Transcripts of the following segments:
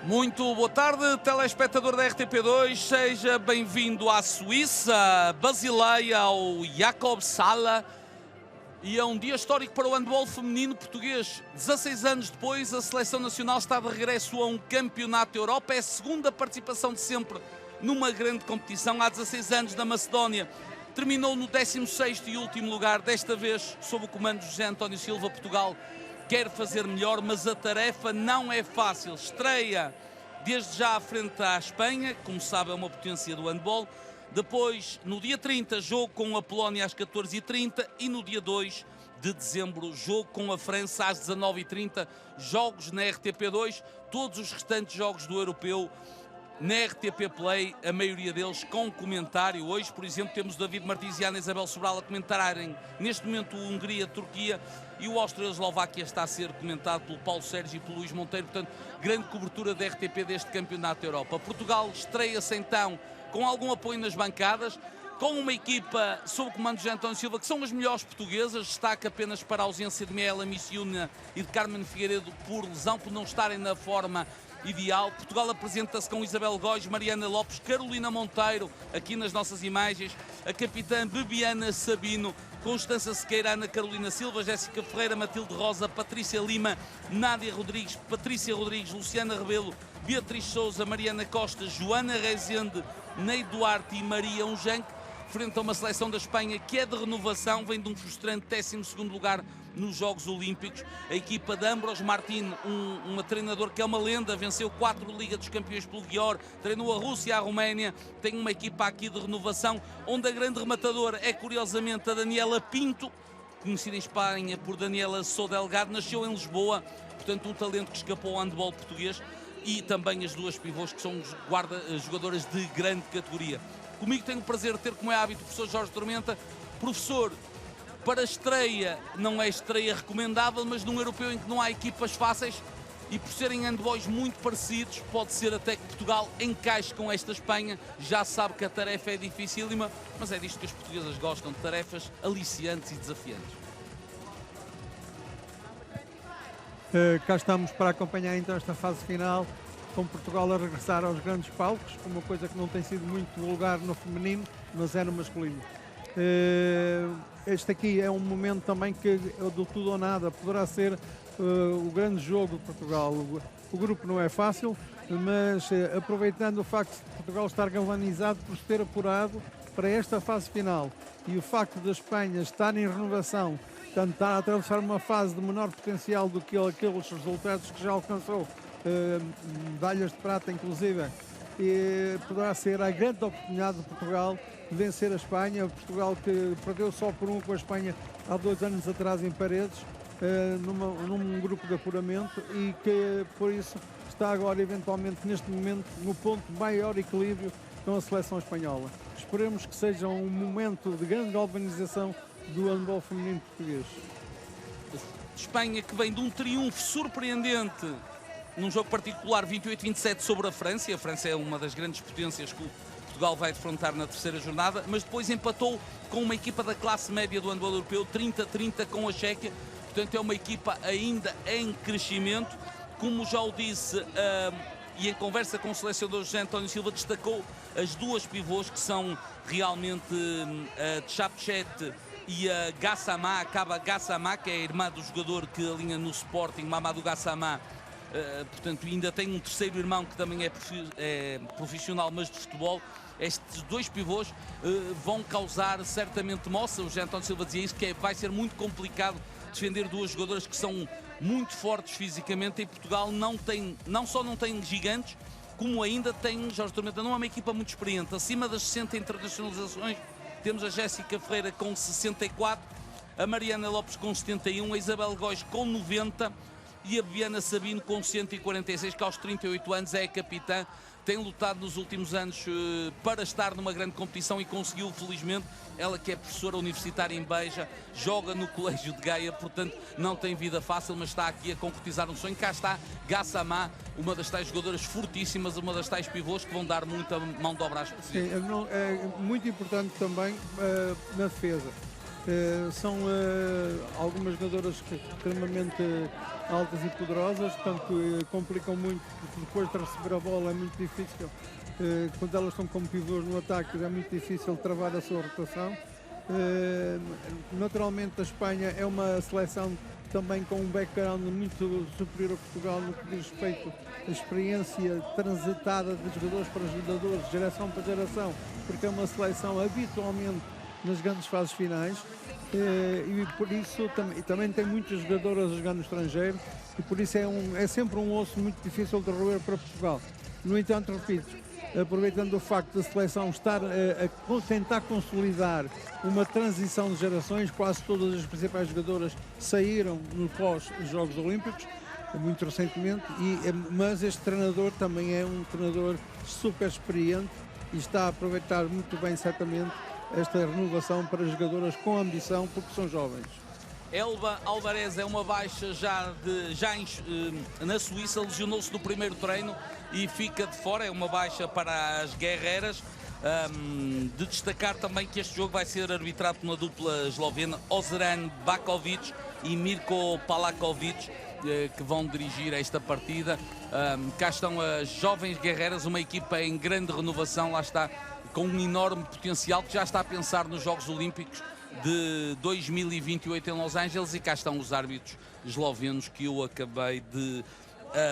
Muito boa tarde, telespectador da RTP2, seja bem-vindo à Suíça, Basileia, ao Jakob Sala. E é um dia histórico para o handball feminino português. 16 anos depois, a Seleção Nacional está de regresso a um campeonato da Europa. É a segunda participação de sempre numa grande competição. Há 16 anos na Macedónia. Terminou no 16º e último lugar, desta vez sob o comando de José António Silva. Portugal quer fazer melhor, mas a tarefa não é fácil. Estreia desde já à frente à Espanha, como sabe é uma potência do handball. Depois, no dia 30, jogo com a Polónia às 14h30 e no dia 2 de dezembro, jogo com a França às 19h30. Jogos na RTP2, todos os restantes jogos do Europeu na RTP Play, a maioria deles com comentário. Hoje, por exemplo, temos David Martins e Ana Isabel Sobral a comentarem neste momento o Hungria-Turquia, e o Áustria-Eslováquia está a ser comentado pelo Paulo Sérgio e pelo Luís Monteiro. Portanto, grande cobertura da RTP deste Campeonato da Europa. Portugal estreia-se então com algum apoio nas bancadas, com uma equipa sob o comando de José António Silva, que são as melhores portuguesas. Destaca apenas para a ausência de Miela Missiuna e de Carmen Figueiredo por lesão, por não estarem na forma ideal. Portugal apresenta-se com Isabel Góis, Mariana Lopes, Carolina Monteiro, aqui nas nossas imagens, a capitã Bebiana Sabino, Constança Sequeira, Ana Carolina Silva, Jéssica Ferreira, Matilde Rosa, Patrícia Lima, Nádia Rodrigues, Patrícia Rodrigues, Luciana Rebelo, Beatriz Souza, Mariana Costa, Joana Rezende, Ney Duarte e Maria Unjanque, frente a uma seleção da Espanha que é de renovação, vem de um frustrante 12º lugar nos Jogos Olímpicos. A equipa de Ambros Martin, uma treinador que é uma lenda, venceu 4 Liga dos Campeões pelo Győr, treinou a Rússia e a Roménia, tem uma equipa aqui de renovação, onde a grande rematadora é curiosamente a Daniela Pinto, conhecida em Espanha por Daniela Sou Delgado, nasceu em Lisboa, portanto um talento que escapou ao handball português, e também as duas pivôs que são jogadoras de grande categoria. Comigo tenho o prazer de ter, como é hábito, o professor Jorge Tormenta. Professor, para a estreia, não é estreia recomendável, mas num europeu em que não há equipas fáceis e por serem handballs muito parecidos, pode ser até que Portugal encaixe com esta Espanha. Já sabe que a tarefa é dificílima, mas é disto que as portuguesas gostam, de tarefas aliciantes e desafiantes. Cá estamos para acompanhar então esta fase final, com Portugal a regressar aos grandes palcos, uma coisa que não tem sido muito vulgar no feminino, mas é no masculino. Este aqui é um momento também que é do tudo ou nada, poderá ser o grande jogo de Portugal. O grupo não é fácil, mas aproveitando o facto de Portugal estar galvanizado por se ter apurado para esta fase final e o facto da Espanha estar em renovação, portanto está a atravessar uma fase de menor potencial do que aqueles resultados que já alcançou, medalhas de prata inclusive, e poderá ser a grande oportunidade de Portugal de vencer a Espanha. Portugal que perdeu só por um com a Espanha há 2 anos atrás em Paredes, num grupo de apuramento, e que por isso está agora eventualmente neste momento no ponto de maior equilíbrio com a seleção espanhola. Esperemos que seja um momento de grande galvanização do handball feminino português. Espanha que vem de um triunfo surpreendente num jogo particular 28-27 sobre a França. A França é uma das grandes potências que o Portugal vai defrontar na terceira jornada, mas depois empatou com uma equipa da classe média do handball europeu, 30-30 com a Chequia. Portanto é uma equipa ainda em crescimento. Como já o disse, e em conversa com o selecionador José António Silva, destacou as duas pivôs que são realmente a Tchapchet e a Gassama, acaba Gassama, que é a irmã do jogador que alinha no Sporting, Mamadou Gassama. Portanto, ainda tem um terceiro irmão que também é profissional, mas de futebol. Estes dois pivôs vão causar certamente moça. O José António Silva dizia isso, que vai ser muito complicado defender duas jogadoras que são muito fortes fisicamente, e Portugal não só não tem gigantes, como ainda tem, Jorge Tormenta, não é uma equipa muito experiente. Acima das 60 internacionalizações temos a Jéssica Ferreira com 64, a Mariana Lopes com 71, a Isabel Góis com 90 e a Bebiana Sabino com 146, que aos 38 anos é a capitã. Tem lutado nos últimos anos para estar numa grande competição e conseguiu, felizmente. Ela que é professora universitária em Beja, joga no Colégio de Gaia, portanto não tem vida fácil, mas está aqui a concretizar um sonho. Cá está Gassama, uma das tais jogadoras fortíssimas, uma das tais pivôs que vão dar muita mão de obra às portuguesas. Sim, é muito importante também na defesa. São algumas jogadoras extremamente altas e poderosas, portanto complicam muito, porque depois de receber a bola é muito difícil. Quando elas estão como pivôs no ataque é muito difícil travar a sua rotação. Naturalmente a Espanha é uma seleção também com um background muito superior a Portugal no que diz respeito à experiência transitada de jogadores para jogadores, de geração para geração, porque é uma seleção habitualmente nas grandes fases finais, e por isso também tem muitas jogadoras a jogar no estrangeiro, e por isso é sempre um osso muito difícil de roer para Portugal. No entanto, repito, aproveitando o facto da seleção estar a tentar consolidar uma transição de gerações, quase todas as principais jogadoras saíram no pós-Jogos Olímpicos, muito recentemente, mas este treinador também é um treinador super experiente e está a aproveitar muito bem, certamente, esta renovação para jogadoras com ambição, porque são jovens. Elba Alvarez é uma baixa na Suíça, lesionou-se no primeiro treino e fica de fora, é uma baixa para as guerreiras. De destacar também que este jogo vai ser arbitrado por uma dupla eslovena, Ozran Bakovic e Mirko Palakovic, que vão dirigir esta partida. Cá estão as jovens guerreiras, uma equipa em grande renovação, lá está, com um enorme potencial, que já está a pensar nos Jogos Olímpicos de 2028 em Los Angeles, e cá estão os árbitros eslovenos que eu acabei de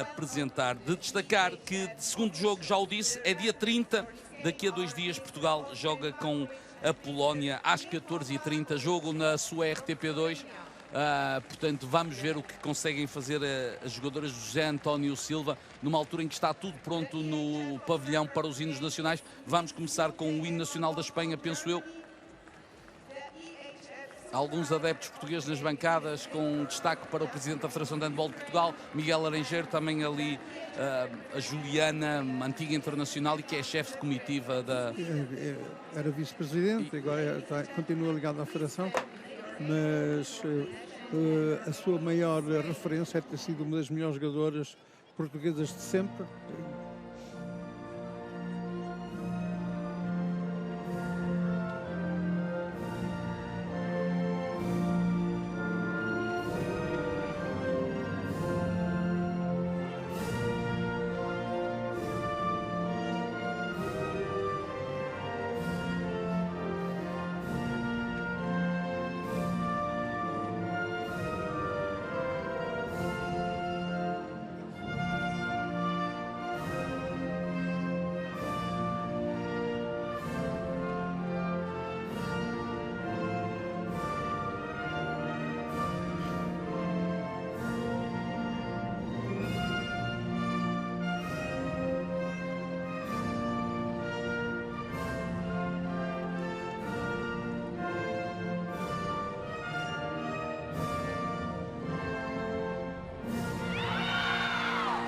apresentar. De destacar que, de segundo jogo, já o disse, é dia 30, daqui a 2 dias Portugal joga com a Polónia às 14h30, jogo na sua RTP2. Portanto, vamos ver o que conseguem fazer as jogadoras de José António Silva, numa altura em que está tudo pronto no pavilhão para os hinos nacionais. Vamos começar com o hino nacional da Espanha, penso eu. Alguns adeptos portugueses nas bancadas, com destaque para o Presidente da Federação de Handball de Portugal, Miguel Laranjeiro, também ali a Juliana, antiga internacional e que é chefe de comitiva da... Era vice-presidente, agora continua ligado à Federação, mas a sua maior referência é ter sido uma das melhores jogadoras portuguesas de sempre.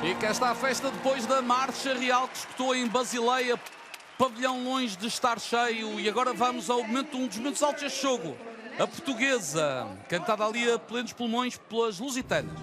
E cá está a festa depois da marcha real que escutou em Basileia, pavilhão longe de estar cheio. E agora vamos ao momento, um dos momentos altos deste jogo. A portuguesa, cantada ali a plenos pulmões pelas lusitanas.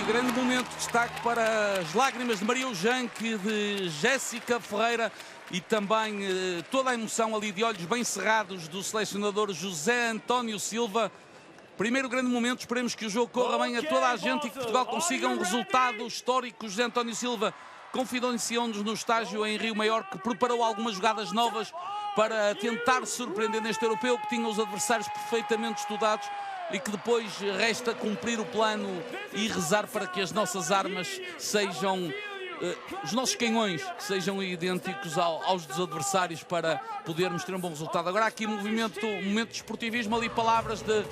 Grande momento de destaque para as lágrimas de Maria Ujanque, de Jéssica Ferreira e também toda a emoção ali de olhos bem cerrados do selecionador José António Silva. Primeiro grande momento, esperemos que o jogo corra bem a toda a gente e que Portugal consiga um resultado histórico. José António Silva confidenciou-nos no estágio em Rio Maior que preparou algumas jogadas novas para tentar surpreender neste europeu, que tinha os adversários perfeitamente estudados e que depois resta cumprir o plano e rezar para que as nossas armas sejam, os nossos canhões, que sejam idênticos aos dos adversários para podermos ter um bom resultado. Agora aqui um momento de esportivismo, ali palavras de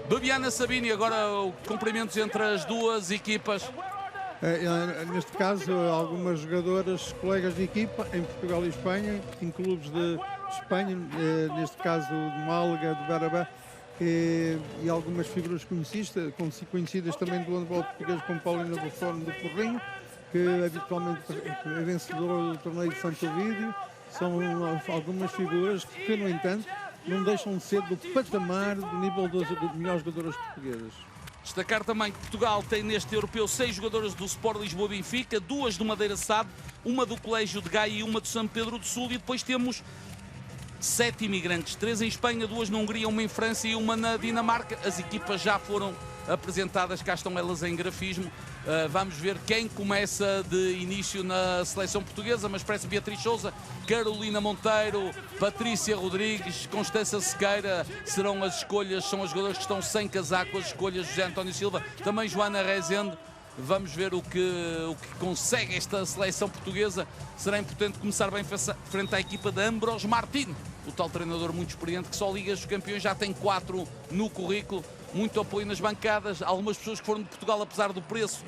Bibiana Sabini, agora cumprimentos entre as duas equipas. Neste caso, algumas jogadoras, colegas de equipa em Portugal e Espanha, em clubes de Espanha, neste caso de Málaga, de Barabá, e algumas figuras conhecidas também do handball português, como Paulina do Forno do Porrinho, que habitualmente é vencedora do torneio de Santo Ovídio. São algumas figuras que, no entanto, não deixam de ser do patamar do nível das melhores jogadoras portuguesas. Destacar também que Portugal tem neste europeu 6 jogadoras do Sport Lisboa Benfica, 2 do Madeira SAD, uma do Colégio de Gaia e uma do São Pedro do Sul, e depois temos 7 imigrantes, 3 em Espanha, 2 na Hungria, uma em França e uma na Dinamarca. As equipas já foram apresentadas, cá estão elas em grafismo. Vamos ver quem começa de início na seleção portuguesa, mas parece Beatriz Souza, Carolina Monteiro, Patrícia Rodrigues, Constança Sequeira serão as escolhas, são as jogadoras que estão sem casaco, as escolhas de José António Silva, também Joana Rezende. Vamos ver o que consegue esta seleção portuguesa. Será importante começar bem frente à equipa de Ambros Martins, o tal treinador muito experiente que só Liga dos Campeões já tem 4 no currículo. Muito apoio nas bancadas, algumas pessoas que foram de Portugal apesar do preço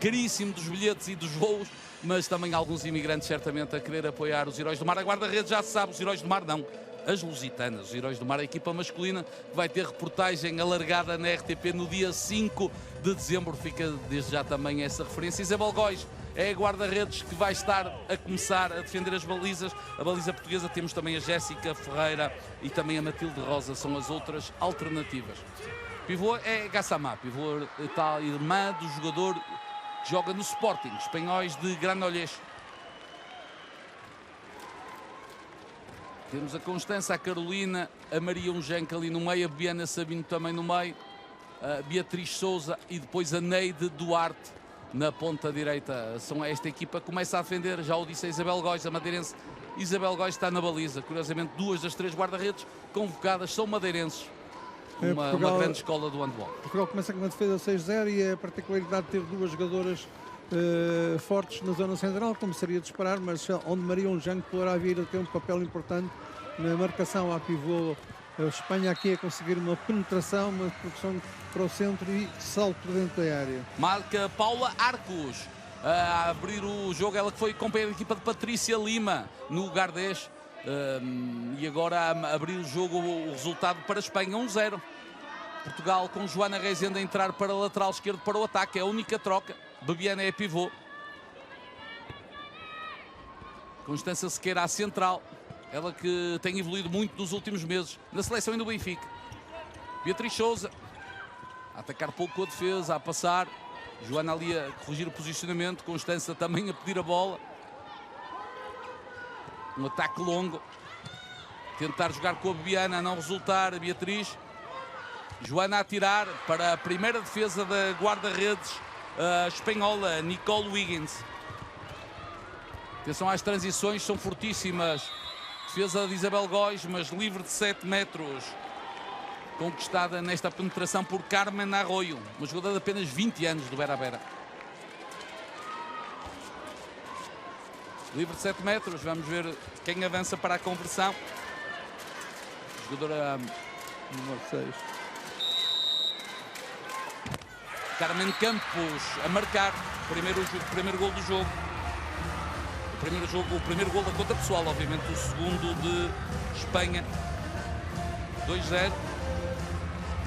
caríssimo dos bilhetes e dos voos, mas também alguns imigrantes certamente a querer apoiar os Heróis do Mar. A guarda-redes já se sabe, os Heróis do Mar não, as Lusitanas, os Heróis do Mar, a equipa masculina, que vai ter reportagem alargada na RTP no dia 5 de dezembro, fica desde já também essa referência. Isabel Góis é a guarda-redes que vai estar a começar a defender as balizas, a baliza portuguesa. Temos também a Jéssica Ferreira e também a Matilde Rosa, são as outras alternativas. Pivô é Gassama, pivô está irmã do jogador que joga no Sporting, espanhóis de Granollers. Temos a Constança, a Carolina, a Maria Unjanca ali no meio, a Bibiana Sabino também no meio, a Beatriz Souza e depois a Neide Duarte na ponta direita. Esta equipa começa a defender, já o disse a Isabel Góis, a madeirense Isabel Góis está na baliza. Curiosamente, 2 das 3 guarda-redes convocadas são madeirenses. Uma grande escola do handball. Portugal começa com uma defesa 6-0 e a particularidade de ter 2 jogadoras fortes na zona central, como seria de esperar, mas onde Maria Unjanco poderá vir a ter um papel importante na marcação à pivô. A Espanha aqui a conseguir uma penetração, uma produção para o centro e salto dentro da área. Marca Paula Arcos a abrir o jogo, ela que foi companheira da equipa de Patrícia Lima no Gardés. E agora a abrir o jogo, o resultado para a Espanha, 1-0. Portugal com Joana Rezende a entrar para o lateral esquerdo para o ataque, é a única troca. Bibiana é pivô. Constança Sequeira à central, ela que tem evoluído muito nos últimos meses na seleção e no Benfica. Beatriz Souza a atacar pouco com a defesa, a passar. Joana ali a corrigir o posicionamento, Constança também a pedir a bola. Um ataque longo, tentar jogar com a Bibiana, a não resultar, a Beatriz. Joana a tirar para a primeira defesa da guarda-redes espanhola, Nicole Wiggins. Atenção às transições, são fortíssimas. Defesa de Isabel Góis, mas livre de 7 metros. Conquistada nesta penetração por Carmen Arroio, uma jogadora de apenas 20 anos do Bera-Bera. Livre de 7 metros, vamos ver quem avança para a conversão. Jogadora número 6. Carmen Campos a marcar o primeiro gol do jogo. O primeiro gol da conta pessoal, obviamente o segundo de Espanha. 2-0.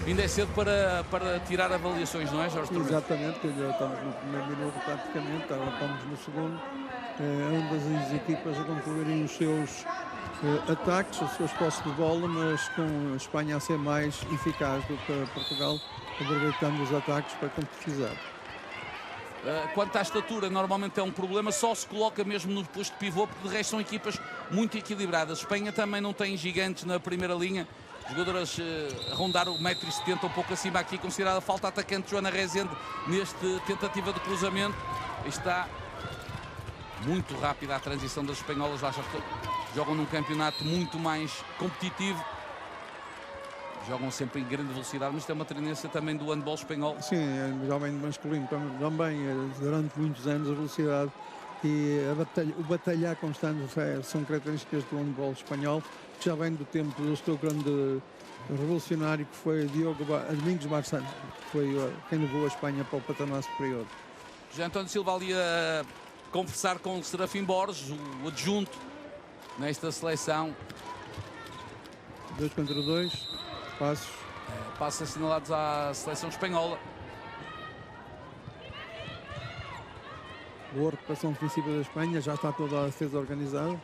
Ainda é cedo para tirar avaliações, não é, Jorge Torres? Exatamente, já estamos no primeiro minuto praticamente, agora estamos no segundo. Ambas as equipas a concluírem os seus ataques, as suas posses de bola, mas com a Espanha a ser mais eficaz do que Portugal, aproveitando os ataques para concretizar. Quanto à estatura, normalmente é um problema, só se coloca mesmo no posto de pivô, porque de resto são equipas muito equilibradas. Espanha também não tem gigantes na primeira linha, jogadoras a rondar o 1,70 m, um pouco acima aqui, considerada falta atacante Joana Rezende neste tentativa de cruzamento. Está Muito rápida a transição das espanholas, lá já jogam num campeonato muito mais competitivo. Jogam sempre em grande velocidade, mas isto é uma tendência também do handball espanhol. Sim, jovem masculino também, durante muitos anos a velocidade e o batalhar constante são características do handball espanhol, que já vem do tempo do seu grande revolucionário, que foi Domingos Marçano, que foi quem levou a Espanha para o patamar superior. José António Silva ali a conversar com o Serafim Borges, o adjunto nesta seleção. 2 contra 2, passos. Passos assinalados à seleção espanhola. Boa recuperação defensiva da Espanha, já está toda a defesa organizada.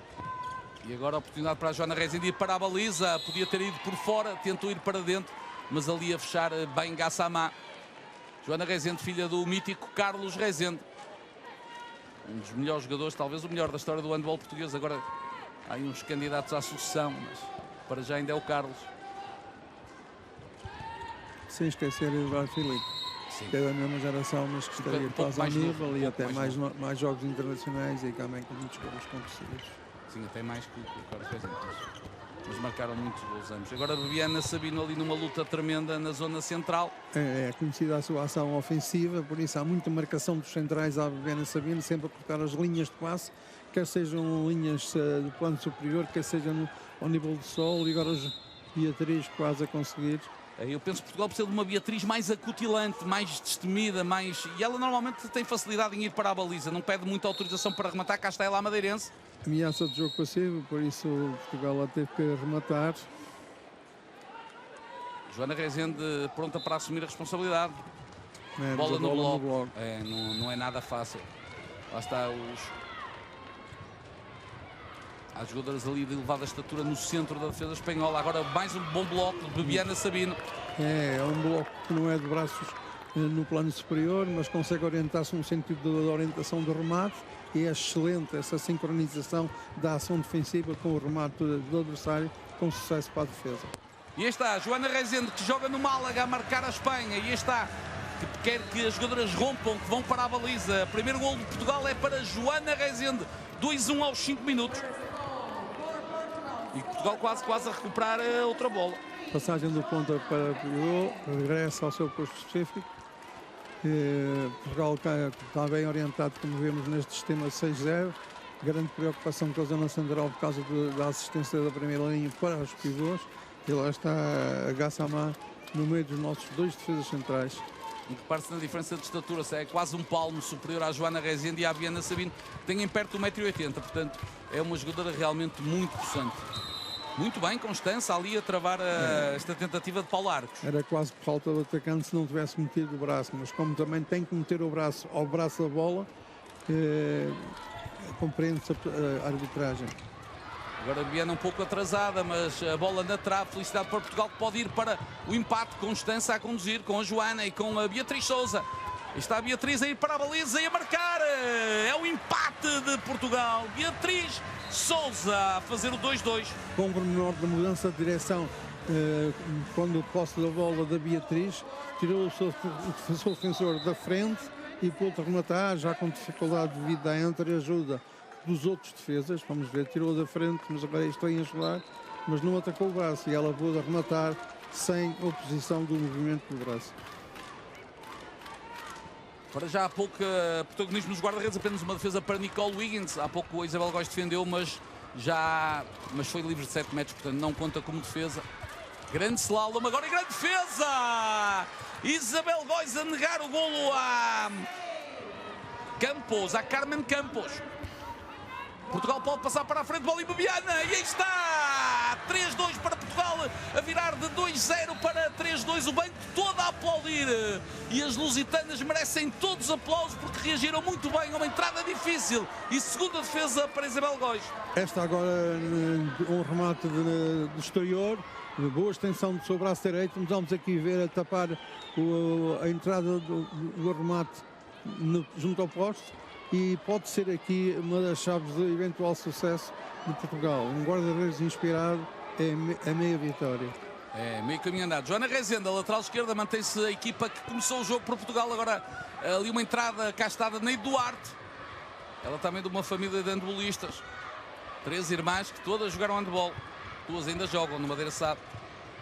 E agora a oportunidade para a Joana Rezende ir para a baliza. Podia ter ido por fora, tentou ir para dentro, mas ali a fechar bem Gassama. Joana Rezende, filha do mítico Carlos Rezende. Um dos melhores jogadores, talvez o melhor da história do handball português. Agora há aí uns candidatos à sucessão, mas para já ainda é o Carlos. Sem esquecer o Eduardo Filipe, que é da mesma geração, mas que estaria quase ao nível e até mais jogos internacionais e também com muitos gols acontecidos. Sim, até mais que o Carlos Rezende, mas marcaram muitos gols ambos. Agora Bibiana Sabino ali numa luta tremenda na zona central. É conhecida a sua ação ofensiva, por isso há muita marcação dos centrais à Bibiana Sabino, sempre a cortar as linhas de passe, quer sejam linhas do plano superior, quer sejam ao nível do solo, e agora os Beatriz quase a conseguir. Eu penso que Portugal precisa de uma Beatriz mais acutilante, mais destemida, e ela normalmente tem facilidade em ir para a baliza, não pede muita autorização para rematar. Cá está ela, a madeirense. Ameaça de jogo passivo, por isso Portugal teve que rematar. Joana Rezende pronta para assumir a responsabilidade. Bola no bloco. Não é nada fácil. Lá está Há jogadoras ali de elevada estatura no centro da defesa espanhola. Agora mais um bom bloco de Bibiana Sabino. É um bloco que não é de braços no plano superior, mas consegue orientar-se no sentido da orientação do remate. E é excelente essa sincronização da ação defensiva com o remate do adversário, com sucesso para a defesa. E aí está Joana Rezende, que joga no Málaga a marcar a Espanha. E aí está, que quer que as jogadoras rompam, que vão para a baliza. O primeiro golo de Portugal é para Joana Rezende. 2-1 aos 5 minutos. E Portugal quase a recuperar outra bola. Passagem do ponta para Puyol, regressa ao seu posto específico. Portugal está bem orientado, como vemos neste sistema 6-0. Grande preocupação com a zona central por causa da assistência da primeira linha para os pivôs. E lá está a Gassama no meio dos nossos 2 defesas centrais. E que parte na diferença de estatura, é quase um palmo superior à Joana Rezende e à Bibiana Sabino, que têm perto de 1,80 m. Portanto, é uma jogadora realmente muito possante. Muito bem, Constança ali a travar esta tentativa de Paulo Arcos. Era quase por falta do atacante se não tivesse metido o braço, mas como também tem que meter o braço ao braço da bola, compreende-se a arbitragem. Agora a Bibiana um pouco atrasada, mas a bola na trave. Felicidade para Portugal, que pode ir para o empate. Constança a conduzir com a Joana e com a Beatriz Souza. Está a Beatriz a ir para a baliza e a marcar. É o empate de Portugal. Beatriz Souza a fazer o 2-2. Com o pormenor da mudança de direção, quando posse da bola da Beatriz, tirou o seu ofensor da frente e pôde rematar, já com dificuldade devido à entreajuda dos outros defesas. Vamos ver, tirou da frente, mas agora estão a ajudar, mas não atacou o braço e ela pôde rematar sem oposição do movimento do braço. Para já há pouco protagonismo nos guarda-redes, apenas uma defesa para Nicole Wiggins. Há pouco a Isabel Góes defendeu, mas foi livre de 7 metros, portanto não conta como defesa. Grande slalom agora e grande defesa! Isabel Góes a negar o golo a Carmen Campos. Portugal pode passar para a frente, bola e Bibiana, e aí está! 3-2 para Portugal, a virar de 2-0 para 3-2, o banco todo a aplaudir. E as lusitanas merecem todos os aplausos porque reagiram muito bem a uma entrada difícil. E segunda defesa para Isabel Góes. Esta agora um remate do exterior, boa extensão do seu braço direito. Vamos aqui ver a tapar a entrada do remate junto ao poste. E pode ser aqui uma das chaves de eventual sucesso de Portugal. Um guarda-redes inspirado é meia vitória. É, meio caminho andado. Joana Rezende, a lateral esquerda, mantém-se a equipa que começou o jogo para Portugal. Agora ali uma entrada castada de Neide Duarte. Ela também de uma família de handbolistas. 3 irmãs que todas jogaram handball. 2 ainda jogam no Madeira Sá.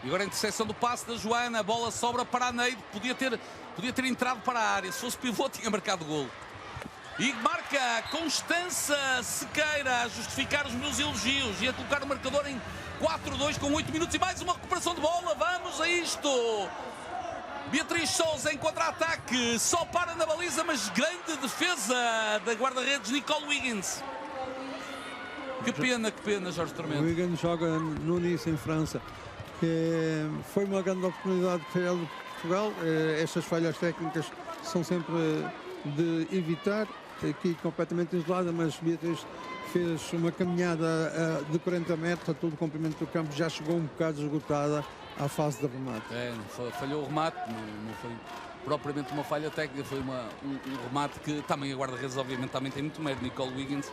E agora a interseção do passe da Joana. A bola sobra para a Neide. Podia ter entrado para a área. Se fosse pivô, tinha marcado golo. E marca Constança Sequeira a justificar os meus elogios e a colocar o marcador em 4-2 com 8 minutos e mais uma recuperação de bola. Vamos a isto. Beatriz Souza em contra-ataque. Só para na baliza, mas grande defesa da guarda-redes Nicole Wiggins. Que pena, Jorge Tormento. Wiggins joga no Nice, em França. Foi uma grande oportunidade para ele de Portugal. Estas falhas técnicas são sempre de evitar. Aqui completamente isolada, mas Beatriz fez uma caminhada de 40 metros a todo o comprimento do campo. Já chegou um bocado esgotada à fase de remate. Falhou o remate, não foi propriamente uma falha técnica, foi um remate que também a guarda-redes obviamente também tem muito mérito. Nicole Wiggins,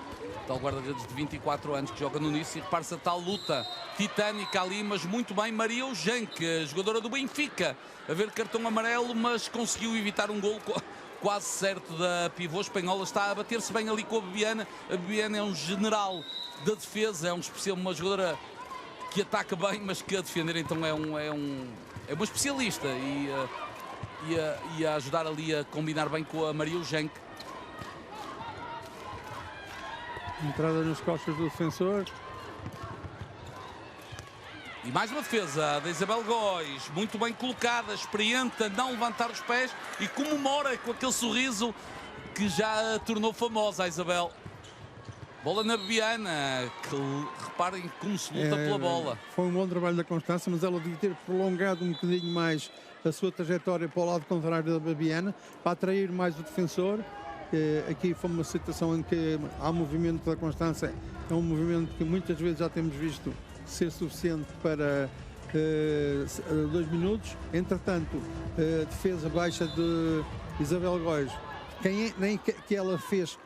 tal guarda-redes de 24 anos que joga no Nice, e repare-se a tal luta titânica ali, mas muito bem. Maria Eugenque, jogadora do Benfica, a ver cartão amarelo, mas conseguiu evitar um golo quase certo da pivô espanhola. Está a bater-se bem ali com a Bebiana. A Bebiana é um general da defesa, é uma jogadora que ataca bem, mas que a defender então é uma especialista e a ajudar ali a combinar bem com a Maria Eugenque. Entrada nas costas do defensor. E mais uma defesa da Isabel Góis, muito bem colocada, experiente a não levantar os pés e comemora com aquele sorriso que já a tornou famosa a Isabel. Bola na Bebiana, que reparem como se luta pela bola. Foi um bom trabalho da Constança, mas ela devia ter prolongado um bocadinho mais a sua trajetória para o lado contrário da Bebiana, para atrair mais o defensor. Aqui foi uma situação em que há movimento da Constança, é um movimento que muitas vezes já temos visto ser suficiente para 2 minutos. Entretanto, a defesa baixa de Isabel Góis, nem que ela fez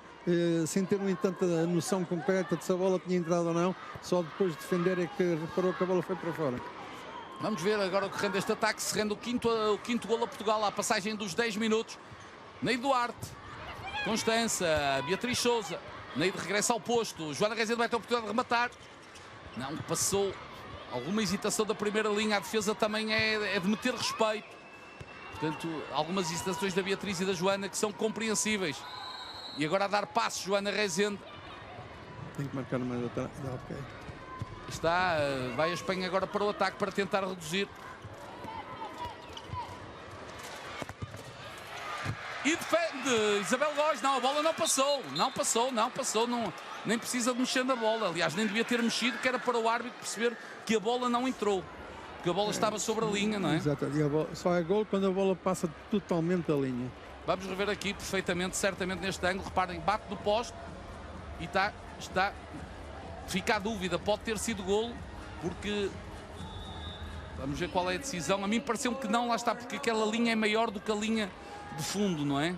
sem ter, no entanto, a noção concreta de se a bola tinha entrado ou não, só depois de defender é que reparou que a bola foi para fora. Vamos ver agora o que rende este ataque, se rende o quinto golo a Portugal, à passagem dos 10 minutos. Neide Duarte, Constança, Beatriz Souza, Neide regressa ao posto, Joana Rezende vai ter a oportunidade de rematar. Não passou, alguma hesitação da primeira linha, a defesa também é de meter respeito. Portanto, algumas hesitações da Beatriz e da Joana que são compreensíveis. E agora a dar passos, Joana Rezende. Tem que marcar no meio do ataque. Ok. Vai a Espanha agora para o ataque para tentar reduzir. E defende Isabel Góis. Não, a bola não passou. Nem precisa de mexer na bola. Aliás, nem devia ter mexido, que era para o árbitro perceber que a bola não entrou. Porque a bola estava sobre a linha, não é? Exato. Só é gol quando a bola passa totalmente a linha. Vamos rever aqui perfeitamente, certamente neste ângulo. Reparem, bate do poste e está. Fica a dúvida, pode ter sido golo, porque vamos ver qual é a decisão. A mim pareceu-me que não, lá está, porque aquela linha é maior do que a linha de fundo, não é?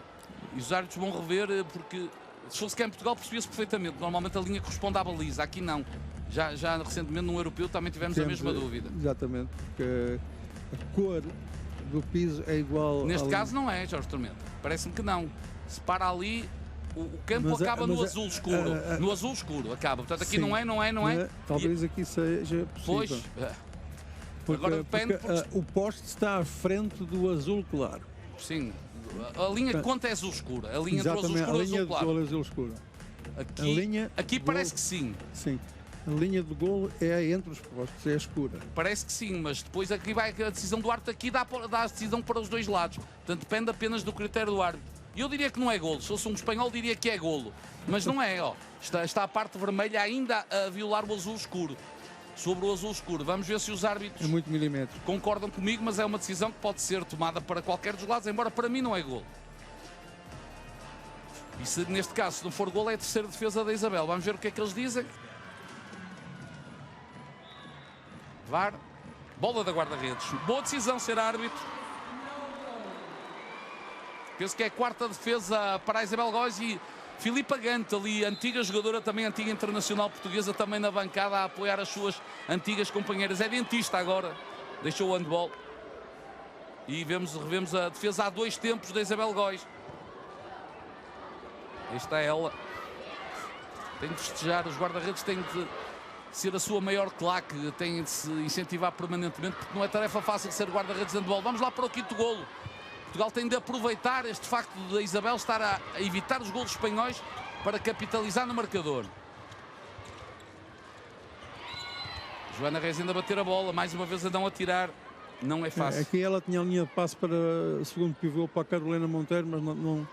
E os árbitros vão rever, porque se fosse cá em Portugal percebia-se perfeitamente. Normalmente a linha corresponde à baliza, aqui não. Já recentemente no europeu também tivemos a mesma dúvida. Exatamente, porque a cor do piso é igual. Neste caso não é, Jorge Tormento. Parece-me que não. Se para ali, o campo acaba no azul escuro. No azul escuro acaba. Portanto, aqui sim, não é. Talvez aqui seja possível. Pois, agora depende. O poste está à frente do azul claro. Sim. A linha que conta é azul escuro. A linha do azul escuro é azul claro. Azul escuro. Aqui parece que sim. Sim. A linha de golo é entre os postos, é escura. Parece que sim, mas depois aqui vai a decisão do árbitro, aqui dá a decisão para os dois lados. Portanto, depende apenas do critério do árbitro. Eu diria que não é golo. Se fosse um espanhol, diria que é golo. Mas não é, ó. Está a parte vermelha ainda a violar o azul escuro. Sobre o azul escuro. Vamos ver se os árbitros é muito milímetro. Concordam comigo, mas é uma decisão que pode ser tomada para qualquer dos lados, embora para mim não é golo. E se, neste caso, se não for golo, é a terceira defesa da Isabel. Vamos ver o que é que eles dizem. VAR, bola da guarda-redes. Boa decisão ser árbitro. Penso que é a quarta defesa para a Isabel Góis e Filipa Gante ali, antiga jogadora, também antiga internacional portuguesa, também na bancada a apoiar as suas antigas companheiras. É dentista agora, deixou o handball. E revemos a defesa há 2 tempos da Isabel Góis. Aí está ela. Tem de festejar, os guarda-redes têm de ser a sua maior claque, têm de se incentivar permanentemente, porque não é tarefa fácil ser guarda-redes de handball. Vamos lá para o quinto golo. Portugal tem de aproveitar este facto de Isabel estar a evitar os golos espanhóis para capitalizar no marcador. Joana Rezende a bater a bola, mais uma vez a não atirar. Não é fácil. Aqui ela tinha a linha de passe para o segundo pivô para a Carolina Monteiro, mas não,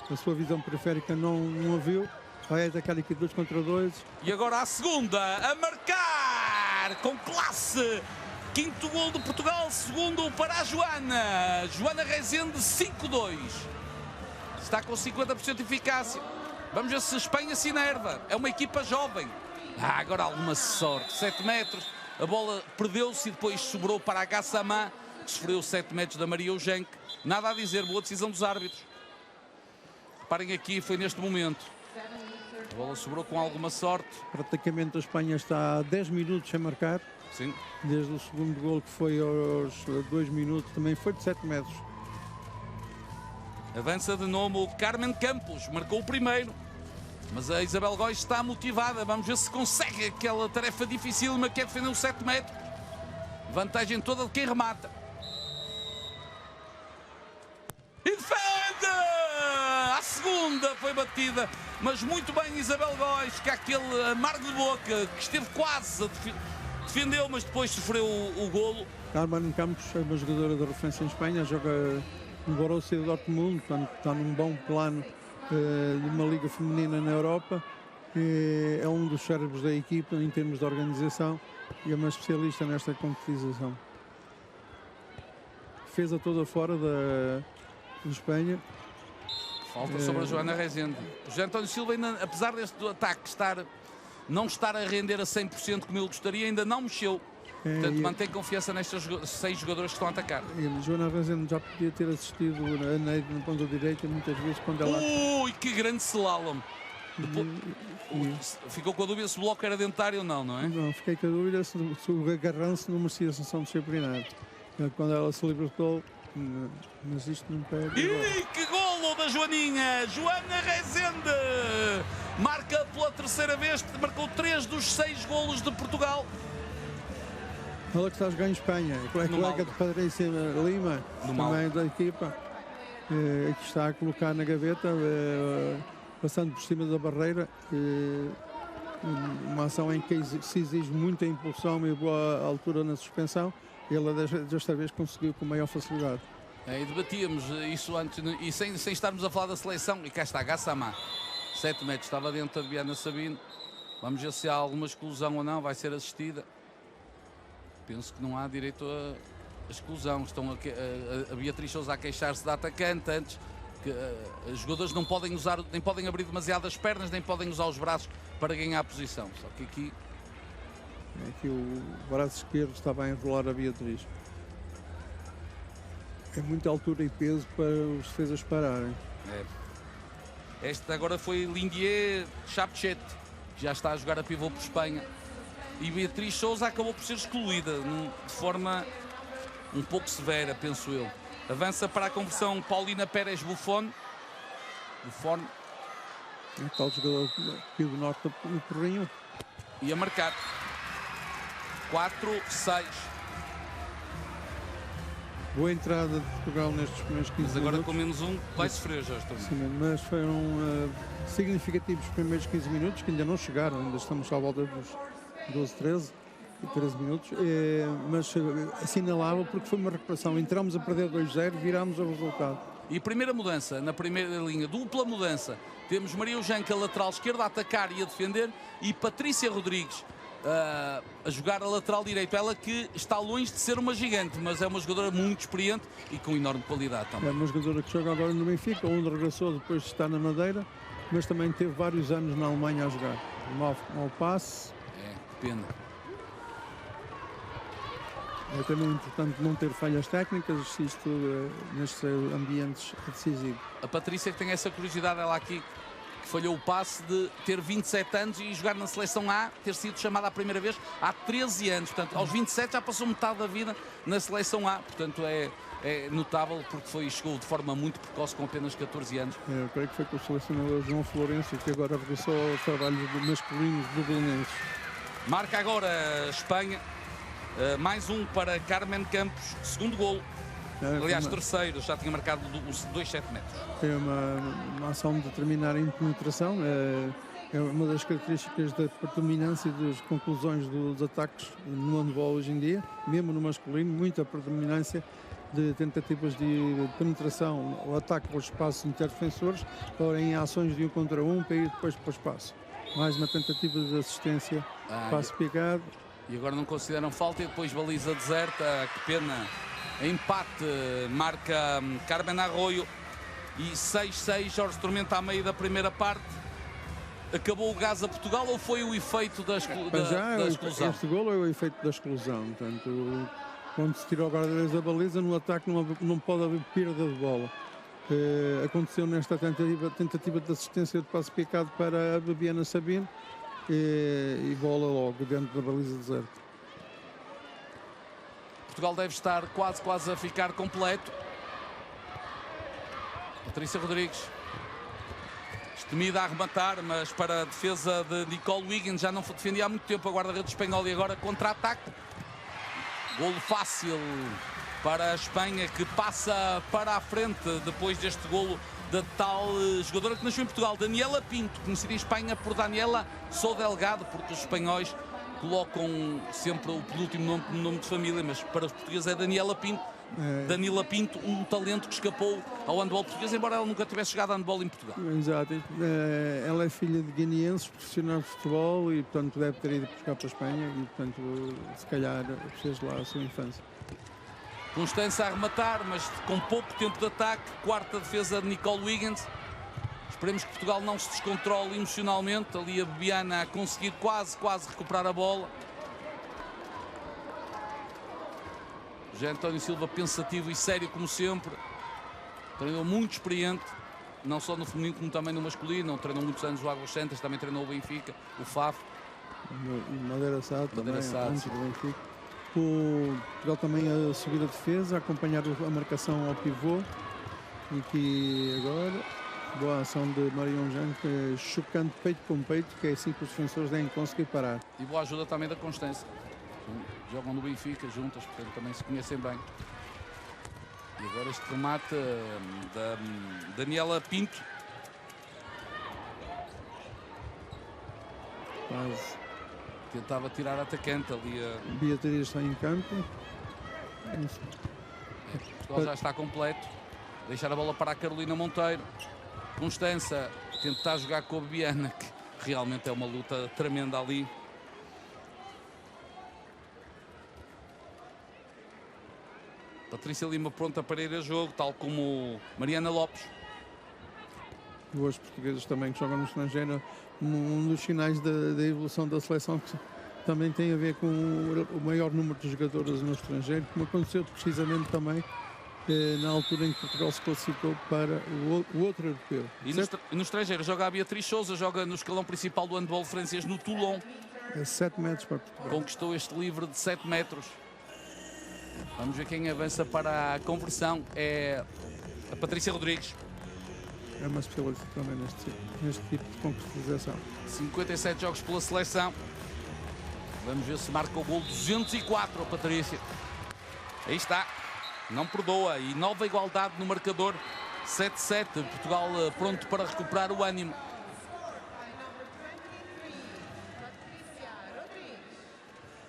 a sua visão periférica não a viu. Vai atacar aqui 2 contra 2. E agora a segunda, a marcar com classe. Quinto gol de Portugal, segundo para a Joana. Joana Rezende, 5-2. Está com 50% de eficácia. Vamos ver se a Espanha se enerva. É uma equipa jovem. Agora alguma sorte. 7 metros. A bola perdeu-se e depois sobrou para a Gassamã, que sofreu 7 metros da Maria Eugenque. Nada a dizer, boa decisão dos árbitros. Reparem aqui, foi neste momento. A bola sobrou com alguma sorte. Praticamente a Espanha está há 10 minutos sem marcar. Sim. Desde o segundo gol, que foi aos 2 minutos, também foi de 7 metros. Avança de novo o Carmen Campos, marcou o primeiro. Mas a Isabel Góis está motivada. Vamos ver se consegue aquela tarefa dificílima que é defender os 7 metros. Vantagem toda de quem remata. E defende! A segunda foi batida. Mas muito bem Isabel Góis, que aquele amargo de boca, que esteve quase a defendeu, mas depois sofreu o golo. Carmen Campos é uma jogadora de referência em Espanha, joga no Borussia Dortmund, portanto está num bom plano de uma liga feminina na Europa. É um dos cérebros da equipa em termos de organização e é uma especialista nesta competição. Fez a toda fora de Espanha. Falta sobre a Joana Rezende. O José António Silva, ainda, apesar deste ataque não estar a render a 100% como ele gostaria, ainda não mexeu. Portanto, mantém confiança nestas 6 jogadores que estão a atacar. A Joana Rezende já podia ter assistido a Neide na ponta direita, muitas vezes quando ela... Ui, que grande slalom! Ficou com a dúvida se o bloco era dentário ou não, não é? Não, fiquei com a dúvida se o agarrão-se não merecia a sanção disciplinar. Quando ela se libertou, mas isto não pega. E que golo da Joaninha! Joana Rezende marca pela terceira vez, marcou 3 dos 6 golos de Portugal. Ela que está a jogar em Espanha, é colega de Patrícia Lima, também da equipa, que está a colocar na gaveta, passando por cima da barreira. Uma ação em que se exige muita impulsão e boa altura na suspensão. Ela desta vez conseguiu com maior facilidade. E debatíamos isso antes, e sem estarmos a falar da seleção, e cá está, Gassamã, 7 metros, estava dentro da Biana Sabino. Vamos ver se há alguma exclusão ou não, vai ser assistida. Penso que não há direito a exclusão. Estão a Beatriz Sousa a queixar-se da atacante antes, que os jogadores não podem usar, nem podem abrir demasiado as pernas, nem podem usar os braços para ganhar a posição. Só que aqui o braço esquerdo estava a enrolar a Beatriz. É muita altura e peso para os defesas pararem. Este agora foi Lindier Chapchet, que já está a jogar a pivô por Espanha. E Beatriz Sousa acabou por ser excluída de forma um pouco severa, penso eu. Avança para a conversão Paulina Pérez Buffon. O tal jogador aqui do norte do Porrinho. E a marcar. 4-6. Boa entrada de Portugal nestes primeiros 15 mas agora minutos. Com menos um vai sofrer, já estou. Sim, mas foram significativos os primeiros 15 minutos, que ainda não chegaram, ainda estamos à volta dos 12, 13 minutos, mas assinalável porque foi uma recuperação. Entramos a perder 2-0, virámos o resultado. E primeira mudança, na primeira linha, dupla mudança. Temos Maria Eugenque, a lateral esquerda, a atacar e a defender, e Patrícia Rodrigues a jogar a lateral direito. Ela que está longe de ser uma gigante, mas é uma jogadora muito experiente e com enorme qualidade também. É uma jogadora que joga agora no Benfica, onde regressou depois de estar na Madeira, mas também teve vários anos na Alemanha a jogar. Mau passe. Pena. É também importante não ter falhas técnicas, isto nestes ambientes decisivos. A Patrícia que tem essa curiosidade, ela aqui que falhou o passe de ter 27 anos e jogar na seleção A, ter sido chamada a primeira vez há 13 anos. Portanto, aos 27 já passou metade da vida na seleção A. Portanto, é é notável porque chegou de forma muito precoce com apenas 14 anos. Eu creio que foi com o selecionador João Florencio, que agora regressou ao trabalho masculino do Belenenses. Marca agora a Espanha, mais um para Carmen Campos, segundo golo. Aliás, terceiro, já tinha marcado os 2,7 metros. É uma ação de terminar em penetração. É uma das características da predominância das conclusões dos ataques no handball hoje em dia, mesmo no masculino, muita predominância de tentativas de penetração, o ataque para os espaços interdefensores, ou em ações de 1 contra 1 para ir depois para o espaço. Mais uma tentativa de assistência, passe picado. E agora não consideram falta e depois baliza deserta, que pena. Empate, marca Carmen Arroio e 6-6, Jorge Tormenta a meio da primeira parte. Acabou o gás a Portugal ou foi o efeito da exclusão? Este golo é o efeito da exclusão. Portanto, quando se tirou agora da baliza, no ataque não pode haver perda de bola. Aconteceu nesta tentativa de assistência de passe picado para a Bibiana Sabino e bola logo dentro da baliza deserta. Portugal deve estar quase a ficar completo. Patrícia Rodrigues. Estemida a arrematar, mas para a defesa de Nicole Wiggins, já não defendia há muito tempo a guarda-redes espanhola e agora contra-ataque. Golo fácil para a Espanha, que passa para a frente depois deste golo da tal jogadora que nasceu em Portugal, Daniela Pinto, conhecida em Espanha por Daniela Sou Delgado, porque os espanhóis colocam sempre o penúltimo nome de família, mas para os portugueses é Daniela Pinto. Danila Pinto, um talento que escapou ao handball português, embora ela nunca tivesse chegado a handball em Portugal. Exato. Ela é filha de guineenses, profissional de futebol, e portanto deve ter ido buscar para a Espanha e portanto se calhar fez lá a sua infância. Constância a arrematar, mas com pouco tempo de ataque. Quarta defesa de Nicole Wiggins. Esperemos que Portugal não se descontrole emocionalmente. Ali a Bibiana a conseguir quase recuperar a bola. José António Silva pensativo e sério como sempre. Treinador muito experiente, não só no feminino como também no masculino. Treinou muitos anos o Águas Santas, também treinou o Benfica, o FAF. Madeira Sá também, antes do Benfica. Portugal também a subir a defesa, a acompanhar a marcação ao pivô. E que agora, boa ação de Marion Jean, chocando peito com peito, que é assim que os defensores devem conseguir parar. E boa ajuda também da Constância. Jogam no Benfica juntas, portanto também se conhecem bem. E agora este remate da Daniela Pinto. Quase. Tentava tirar a atacante ali. Beatriz está em campo. Portugal já está completo. Deixar a bola para a Carolina Monteiro. Constança tentar jogar com a Bibiana, que realmente é uma luta tremenda ali. Patrícia Lima pronta para ir a jogo, tal como Mariana Lopes. Duas portuguesas também que jogam no estrangeiro. Um dos sinais da evolução da seleção que também tem a ver com o maior número de jogadoras no estrangeiro, como aconteceu precisamente também na altura em que Portugal se classificou para o outro europeu. E no estrangeiro joga a Beatriz Souza, joga no escalão principal do handball francês no Toulon. É 7 metros para Portugal. Conquistou este livre de 7 metros. Vamos ver quem avança para a conversão. É a Patrícia Rodrigues. É uma especialista também neste tipo de concretização. 57 jogos pela seleção. Vamos ver se marca o gol 204 a Patrícia. Aí está. Não perdoa. E nova igualdade no marcador. 7-7. Portugal pronto para recuperar o ânimo.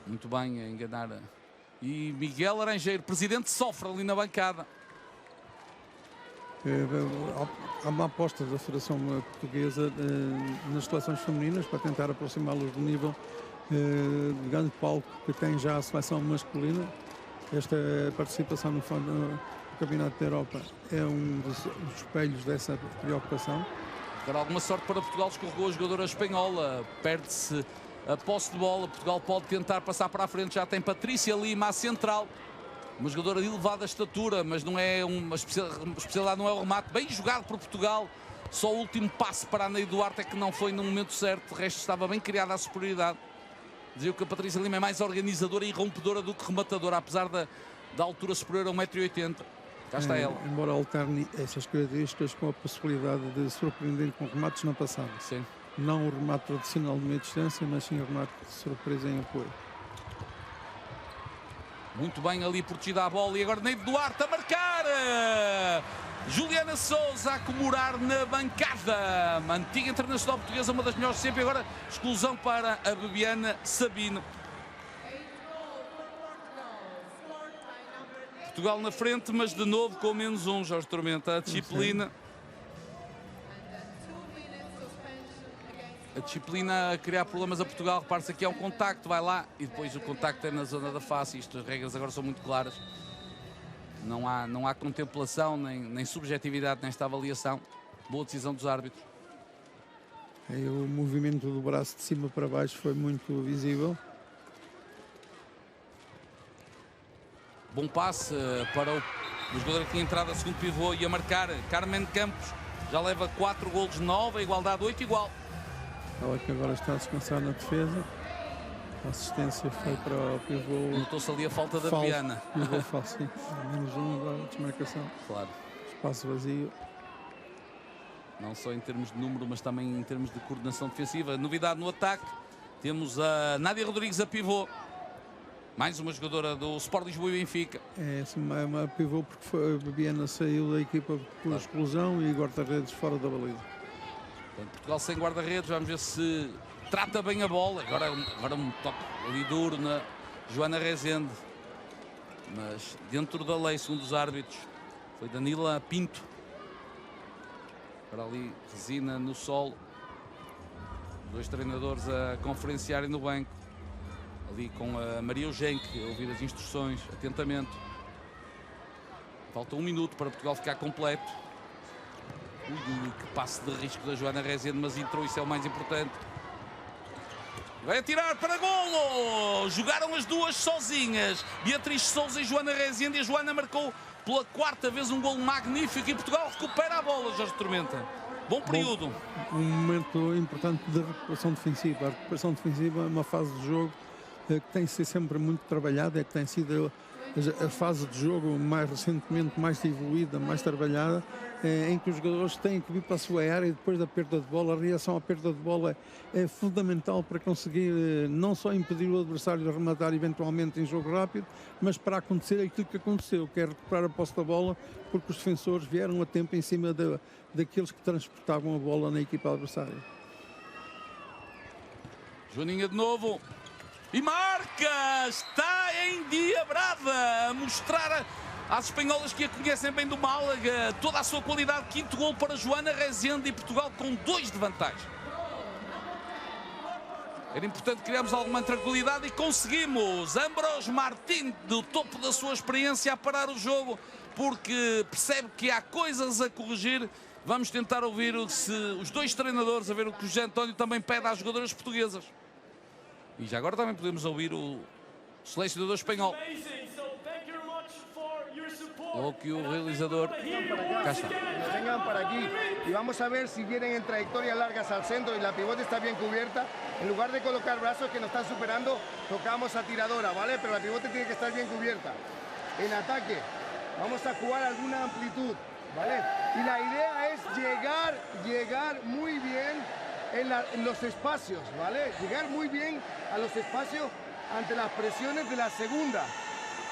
Muito bem a enganar. E Miguel Laranjeiro, presidente, sofre ali na bancada. Há uma aposta da Federação Portuguesa nas seleções femininas para tentar aproximá-los do nível de grande palco que tem já a seleção masculina. Esta participação no Campeonato da Europa é um dos espelhos dessa preocupação. Agora alguma sorte para Portugal, escorregou a jogadora espanhola, perde-se a posse de bola. Portugal pode tentar passar para a frente, já tem Patrícia Lima à central. Uma jogadora de elevada estatura, mas não é uma especialidade, não é o remate. Bem jogado por Portugal. Só o último passe para a Neide Duarte é que não foi no momento certo. De resto estava bem criada a superioridade. Dizia que a Patrícia Lima é mais organizadora e rompedora do que rematadora, apesar da altura superior a 1,80 m. Cá está ela. Embora alterne essas características com a possibilidade de surpreender com remates na passada. Sim. Não o remate tradicional de meia distância, mas sim o remate de surpresa em apoio. Muito bem ali protegida a bola e agora Neide Duarte a marcar. Juliana Sousa a comemorar na bancada. Uma antiga internacional portuguesa, uma das melhores sempre. Agora exclusão para a Bebiana Sabino. Portugal na frente, mas de novo com menos um. Jorge Tormenta, a disciplina. A disciplina a criar problemas a Portugal. Repare-se aqui há um contacto, vai lá e depois o contacto é na zona da face. Isto, as regras agora são muito claras. Não há contemplação nem subjetividade nesta avaliação. Boa decisão dos árbitros. O movimento do braço de cima para baixo foi muito visível. Bom passe para o jogador que tinha entrado a segundo pivô e a marcar. Carmen Campos já leva 4 golos, 9, a igualdade 8 igual. Ela que agora está a descansar na defesa. A assistência foi para o pivô. Notou-se ali a falta da Bebiana. Pivô falso, sim. Menos um, agora desmarcação. Claro. Espaço vazio. Não só em termos de número, mas também em termos de coordenação defensiva. Novidade no ataque. Temos a Nádia Rodrigues a pivô. Mais uma jogadora do Sport Lisboa e Benfica. É uma pivô porque a Bebiana saiu da equipa por exclusão e guarda-redes fora da baliza. Portanto, Portugal sem guarda-redes, vamos ver se trata bem a bola. Agora um toque ali duro na Joana Rezende. Mas dentro da lei, segundo os árbitros, foi Danila Pinto. Para ali, resina no solo. Dois treinadores a conferenciarem no banco. Ali com a Maria Eugenque a ouvir as instruções atentamente. Falta 1 minuto para Portugal ficar completo. Que passe de risco da Joana Rezende, mas entrou, isso é o mais importante. Vai atirar para golo! Jogaram as duas sozinhas. Beatriz Sousa e Joana Rezende. E a Joana marcou pela 4ª vez um golo magnífico e Portugal recupera a bola, Jorge Tormenta. Bom período. Um momento importante de recuperação defensiva. A recuperação defensiva é uma fase de jogo que tem de ser sempre muito trabalhada, é que tem sido a fase de jogo mais recentemente mais evoluída, mais trabalhada, em que os jogadores têm que vir para a sua área e depois da perda de bola. A reação à perda de bola é fundamental para conseguir não só impedir o adversário de rematar eventualmente em jogo rápido, mas para acontecer aquilo que aconteceu, que é recuperar a posse da bola, porque os defensores vieram a tempo em cima daqueles que transportavam a bola na equipa adversária. Joaninha de novo. E marca! Está endiabrada a mostrar às espanholas que a conhecem bem do Málaga toda a sua qualidade. 5º gol para Joana Rezende e Portugal com 2 de vantagem. Era importante criarmos alguma tranquilidade e conseguimos. Ambrós Martins, do topo da sua experiência, a parar o jogo porque percebe que há coisas a corrigir. Vamos tentar ouvir os dois treinadores, a ver o que o José António também pede às jogadoras portuguesas. E já agora também podemos ouvir o selecionador espanhol. Ou que o realizador... Cá está. Vengan para aquí y vamos a ver si vienen en trayectorias largas al centro y la pivote está bien cubierta. En lugar de colocar brazos que nos están superando, tocamos a tiradora, ¿vale? Pero la pivote tiene que estar bien cubierta. En ataque, vamos a jugar alguna amplitud, ¿vale? Y la idea es llegar muy bien en los espacios, ¿vale? Llegar muy bien a los espacios ante las presiones de la segunda,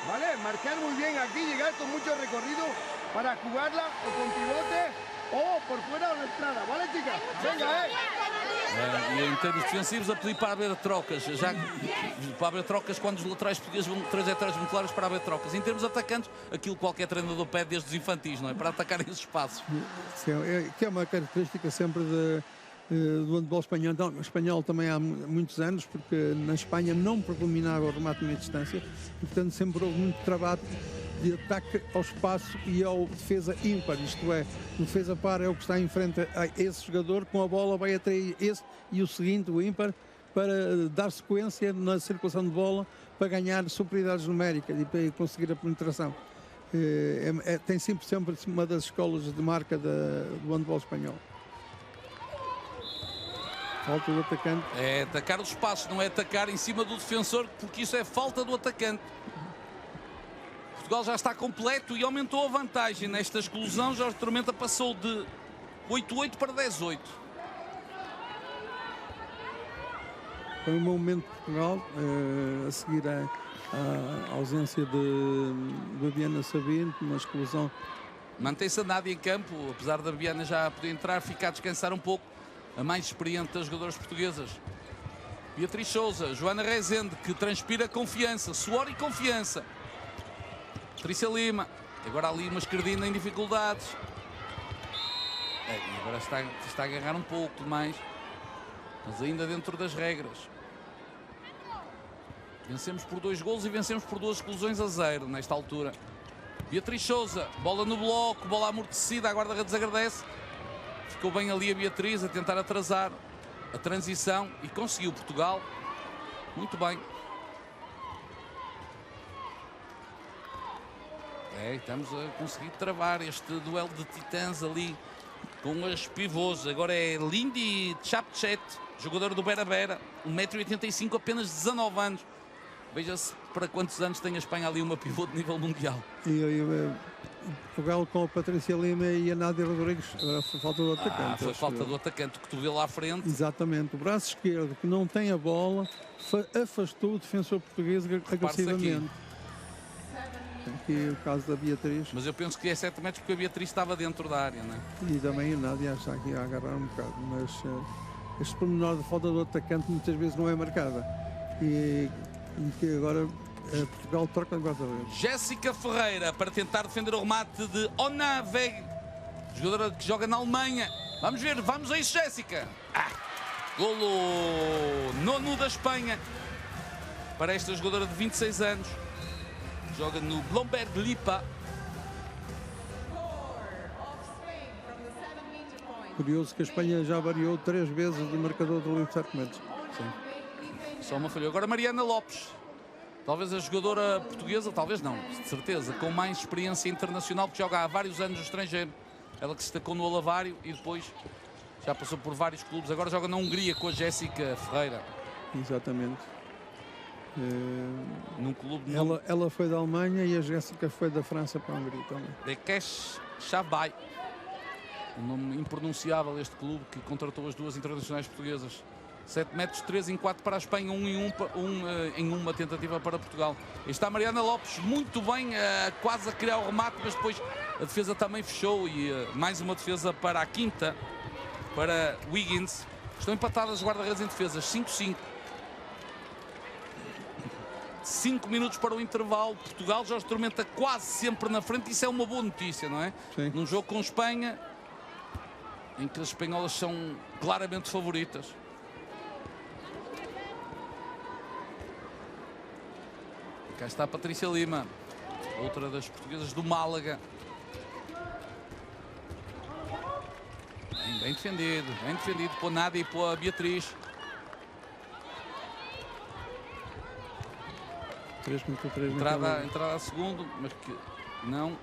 ¿vale? Marcar muy bien aquí, llegar con mucho recorrido para jugarla o con pivote o por fuera o na entrada, ¿vale, chicas? Venga, E em termos defensivos, a pedir para haver trocas. Já para haver trocas quando os laterais portugueses vão, 3 laterais muito claros para haver trocas. Em termos atacantes, aquilo que qualquer treinador pede desde os infantis, não é? Para atacarem esses espaços. Que é uma característica sempre do handball espanhol. Então, espanhol também há muitos anos, porque na Espanha não predominava o remate de meia distância e, portanto, sempre houve muito trabalho de ataque ao espaço e ao defesa ímpar, isto é, o defesa par é o que está em frente a esse jogador, com a bola vai atrair esse e o seguinte, o ímpar, para dar sequência na circulação de bola, para ganhar superioridades numéricas e para conseguir a penetração. Tem sempre uma das escolas de marca do handball espanhol. Falta do atacante. É atacar os espaços, não é atacar em cima do defensor, porque isso é falta do atacante. Portugal já está completo e aumentou a vantagem. Nesta exclusão, Jorge Tormenta passou de 8-8 para 10-8. Foi um bom momento de Portugal, a seguir à ausência de Bibiana Sabino, uma exclusão. Mantém-se a Nádia em campo, apesar da Bibiana já poder entrar, ficar a descansar um pouco. A mais experiente das jogadoras portuguesas. Beatriz Souza, Joana Rezende, que transpira confiança, suor e confiança. Patrícia Lima, agora ali uma esquerdina em dificuldades. E agora está a agarrar um pouco mais, mas ainda dentro das regras. Vencemos por 2 golos e vencemos por 2 exclusões a 0 nesta altura. Beatriz Souza, bola no bloco, bola amortecida, a guarda-redes agradece. Ficou bem ali a Beatriz a tentar atrasar a transição e conseguiu Portugal. Muito bem. Estamos a conseguir travar este duelo de titãs ali com as pivôs. Agora é Lindy Chapchet, jogadora do Bera Bera, 1,85 m, apenas 19 anos. Veja-se para quantos anos tem a Espanha ali uma pivô de nível mundial. Portugal com a Patrícia Lima e a Nádia Rodrigues. Agora foi falta do atacante. Foi falta do atacante, que tu vê lá à frente. Exatamente. O braço esquerdo, que não tem a bola, afastou o defensor português agressivamente. Aqui o caso da Beatriz. Mas eu penso que é 7 metros porque a Beatriz estava dentro da área, não é? E também a Nádia está aqui a agarrar um bocado. Mas este pormenor de falta do atacante muitas vezes não é marcada. E que agora Portugal troca de guarda-redes. Jéssica Ferreira para tentar defender o remate de Ona Weg, jogadora que joga na Alemanha. Vamos ver, vamos a isso, Jéssica. Golo 9 da Espanha para esta jogadora de 26 anos. Joga no Blomberg Lipa. Curioso que a Espanha já variou 3 vezes de marcador do livro de 7 metros. Sim. Só uma falhou. Agora Mariana Lopes. Talvez a jogadora portuguesa, talvez não, de certeza, com mais experiência internacional, que joga há vários anos no estrangeiro. Ela que se destacou no Alavário e depois já passou por vários clubes. Agora joga na Hungria com a Jéssica Ferreira. Exatamente. Num clube... Ela foi da Alemanha e a Jéssica foi da França para a Hungria também. Bekesh Shabay. Um nome impronunciável este clube que contratou as 2 internacionais portuguesas. 7 metros, 3 em 4 para a Espanha, 1 em uma tentativa para Portugal. Aí está a Mariana Lopes, muito bem, quase a criar o remate, mas depois a defesa também fechou e mais uma defesa para a quinta, para Wiggins. Estão empatadas as guarda-redes em defesas, 5-5. 5 minutos para o intervalo. Portugal, Jorge Tormenta quase sempre na frente, isso é uma boa notícia, não é? Sim. Num jogo com Espanha, em que as espanholas são claramente favoritas. Cá está a Patrícia Lima, outra das portuguesas do Málaga. Bem defendido pela Nádia e pela Beatriz. 3.3 entrada a segundo, mas que não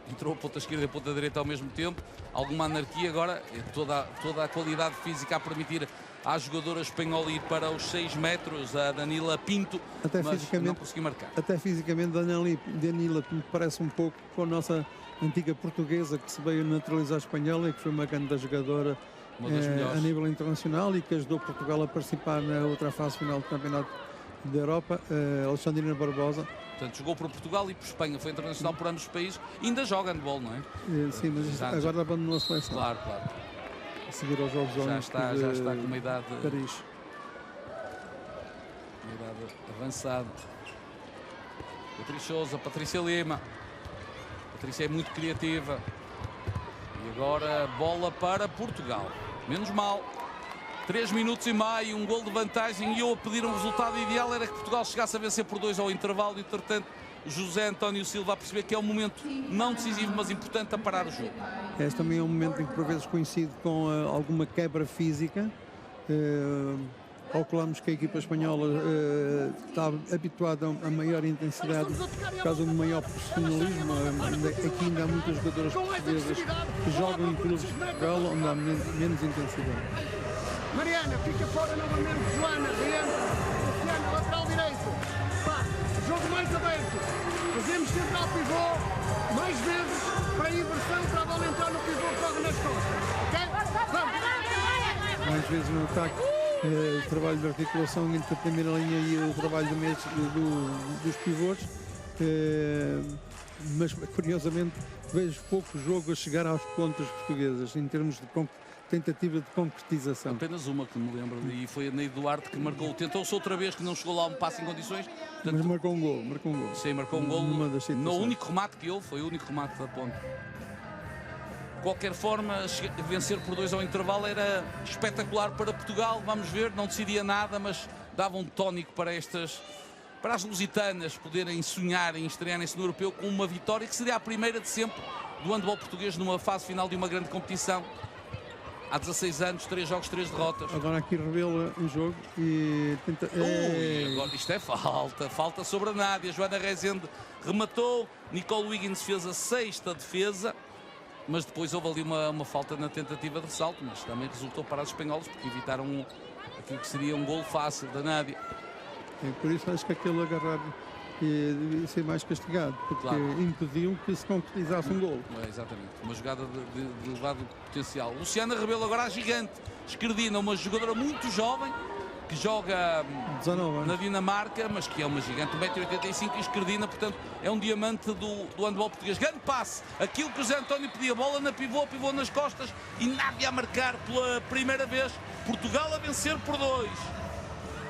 entrou a ponta esquerda e a ponta direita ao mesmo tempo. Alguma anarquia agora, toda a qualidade física a permitir à jogadora espanhola ir para os 6 metros, a Danila Pinto, mas não conseguiu marcar. Até fisicamente Danila Pinto parece um pouco com a nossa antiga portuguesa, que se veio naturalizar espanhola e que foi uma grande jogadora a nível internacional e que ajudou Portugal a participar na outra fase final do Campeonato da Europa, Alexandrina Barbosa. Portanto, jogou por Portugal e por Espanha, foi internacional por ambos os países, ainda joga handball, não é? Sim, mas agora abandonou a seleção. Claro. A seguir aos Jogos Olímpicos já está com uma idade... Paris. Uma idade avançada. Beatriz Souza, Patrícia Lima. Patrícia é muito criativa. E agora bola para Portugal. Menos mal. 3 minutos e meio, um gol de vantagem, e eu a pedir um resultado ideal era que Portugal chegasse a vencer por 2 ao intervalo e, entretanto, José António Silva a perceber que é um momento não decisivo, mas importante a parar o jogo. Este também é um momento em que por vezes coincide com alguma quebra física. Calculamos que a equipa espanhola está habituada a maior intensidade por causa do maior profissionalismo. Aqui ainda há muitas jogadoras portuguesas que jogam em clubes de Portugal onde há menos intensidade. Mariana, fica fora novamente, Joana, reentra, Luciana, lateral direito, pá, jogo mais aberto. Fazemos sempre ao pivô, mais vezes, para a inversão, para a bola entrar no pivô que corre nas costas. Ok? Vamos! Mais vezes no ataque, o trabalho de articulação entre a primeira linha e o trabalho dos pivôs. Mas, curiosamente, vejo pouco jogo a chegar às pontas portuguesas, em termos de tentativa de concretização. Apenas uma que me lembro, e foi a Ney Duarte que marcou. Tentou-se outra vez, que não chegou lá um passe em condições. Portanto, Mas marcou um gol. Sim, marcou um gol no único remate que houve, foi o único remate da ponte. De qualquer forma, vencer por 2 ao intervalo era espetacular para Portugal. Vamos ver, não decidia nada, mas dava um tónico para as lusitanas poderem sonhar em estrearem-se no europeu com uma vitória que seria a primeira de sempre do handball português numa fase final de uma grande competição. Há 16 anos, 3 jogos, 3 derrotas. Agora aqui revela um jogo e tenta... Agora isto é falta sobre a Nádia. Joana Rezende rematou, Nicole Wiggins fez a 6ª defesa, mas depois houve ali uma falta na tentativa de ressalto, mas também resultou para as espanholas, porque evitaram aquilo que seria um golo fácil da Nádia. Por isso acho que aquele agarrar devia ser mais castigado, porque impediu que se concretizasse um golo. Exatamente, uma jogada de elevado potencial. Luciana Rebelo agora a gigante, Esquerdina, uma jogadora muito jovem, que joga 19 na Dinamarca, mas que é uma gigante, 1,85 m, e Esquerdina, portanto, é um diamante do handball português. Grande passe, aquilo que o José António pedia, bola na pivô nas costas, e Nádia a marcar pela primeira vez, Portugal a vencer por 2.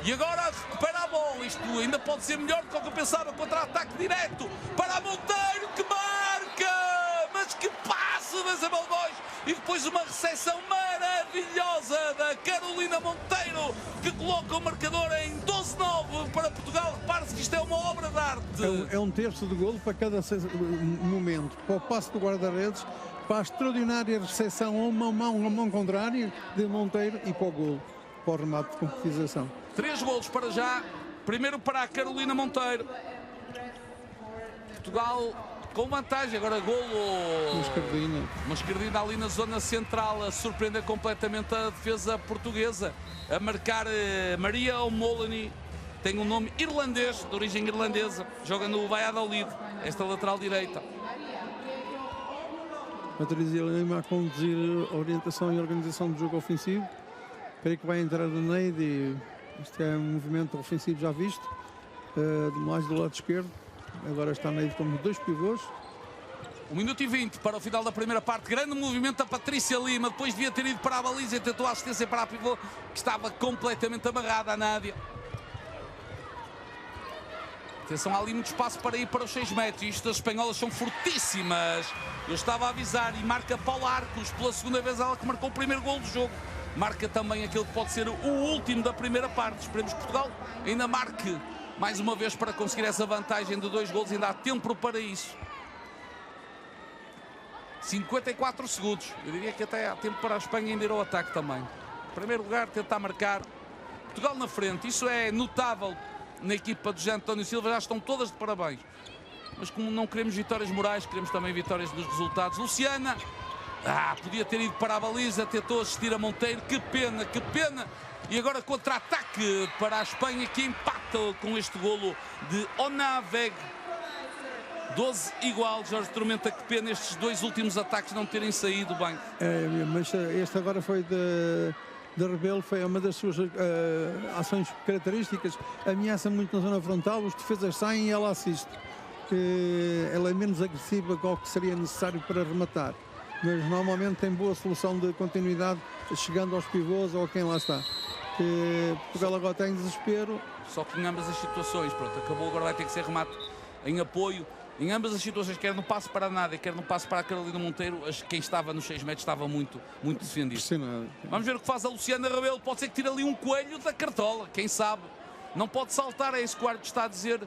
E agora recupera a bola, isto ainda pode ser melhor do que eu pensava, contra-ataque direto para a Monteiro, que marca! Mas que passe da Isabel Góis! E depois uma recepção maravilhosa da Carolina Monteiro, que coloca o marcador em 12-9 para Portugal. Repare-se que isto é uma obra de arte. É um terço de golo para cada momento, para o passe do guarda-redes, para a extraordinária recepção a uma mão contrária de Monteiro e para o golo, para o remate de concretização. 3 golos para já, primeiro para a Carolina Monteiro. Portugal com vantagem, agora golo. Uma Esquerdina ali na zona central, a surpreender completamente a defesa portuguesa. A marcar Maria O'Moloney, tem um nome irlandês, de origem irlandesa, joga no Valladolid, esta lateral direita. Patrícia Lima a conduzir a orientação e organização do jogo ofensivo. Creio que vai entrar o Neide. Isto é um movimento ofensivo já visto, mais do lado esquerdo. Agora está Neide como 2 pivôs. 1 minuto e 20 para o final da primeira parte. Grande movimento da Patrícia Lima. Depois devia ter ido para a baliza e tentou a assistência para a pivô, que estava completamente amarrada a Nádia. Atenção, há ali muito espaço para ir para os 6 metros. Isto, as espanholas são fortíssimas. Eu estava a avisar, e marca Paula Arcos. Pela segunda vez ela que marcou o primeiro golo do jogo. Marca também aquele que pode ser o último da primeira parte. Esperemos que Portugal ainda marque mais uma vez para conseguir essa vantagem de 2 golos. Ainda há tempo para isso. 54 segundos. Eu diria que até há tempo para a Espanha ainda ir ao ataque também. Em primeiro lugar, tentar marcar. Portugal na frente. Isso é notável na equipa de José António Silva. Já estão todas de parabéns. Mas como não queremos vitórias morais, queremos também vitórias dos resultados. Luciana... podia ter ido para a baliza, tentou assistir a Monteiro, que pena, que pena. E agora contra-ataque para a Espanha, que empata com este golo de Onaveg. 12 igual, Jorge Tormenta, que pena estes 2 últimos ataques não terem saído bem. Mas este agora foi de Rebelo, foi uma das suas ações características. Ameaça muito na zona frontal, os defesas saem e ela assiste. Ela é menos agressiva do que seria necessário para rematar. Mas normalmente tem boa solução de continuidade, chegando aos pivôs ou a quem lá está. Portugal agora está em desespero. Só que em ambas as situações, pronto, acabou, agora vai ter que ser remate em apoio. Em ambas as situações, quer no passo para a Nádia, quer no passo para a Carolina Monteiro, quem estava nos 6 metros estava muito defendido. Vamos ver o que faz a Luciana Rebelo. Pode ser que tire ali um coelho da cartola, quem sabe. Não pode saltar, é isso que o árbitro está a dizer.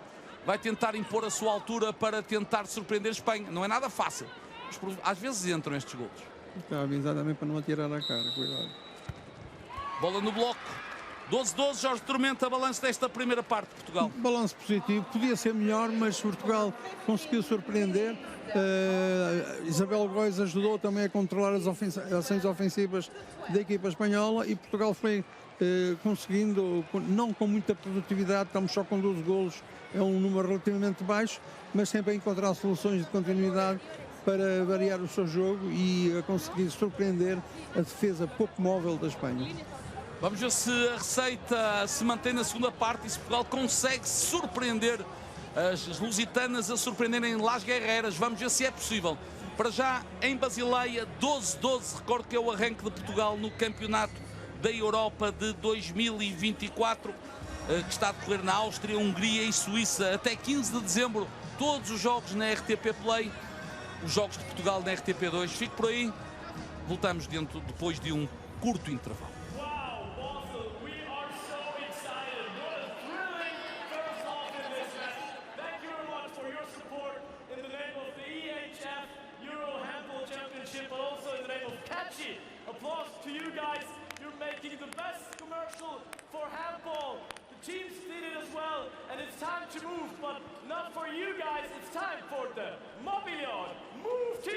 Vai tentar impor a sua altura para tentar surpreender a Espanha. Não é nada fácil. Às vezes entram estes golos. Está a avisar também para não atirar a cara, cuidado. Bola no bloco. 12-12, Jorge Tormenta, balanço desta primeira parte de Portugal. Balanço positivo, podia ser melhor, mas Portugal conseguiu surpreender. Isabel Góis ajudou também a controlar as ações ofensivas da equipa espanhola e Portugal foi conseguindo, não com muita produtividade, estamos só com 12 golos, é um número relativamente baixo, mas sempre a encontrar soluções de continuidade para variar o seu jogo e a conseguir surpreender a defesa pouco móvel da Espanha. Vamos ver se a receita se mantém na segunda parte e se Portugal consegue surpreender as lusitanas a surpreenderem Las Guerreiras. Vamos ver se é possível. Para já, em Basileia, 12-12. Recordo que é o arranque de Portugal no Campeonato da Europa de 2024, que está a decorrer na Áustria, Hungria e Suíça. Até 15 de dezembro, todos os jogos na RTP Play. Os jogos de Portugal na RTP2. Fique por aí. Voltamos depois de um curto intervalo. Applause to you guys. You're making the best commercial for handball. The teams did it as well, and it's time to move, but not for you guys. It's time for the Mobilion Move Team!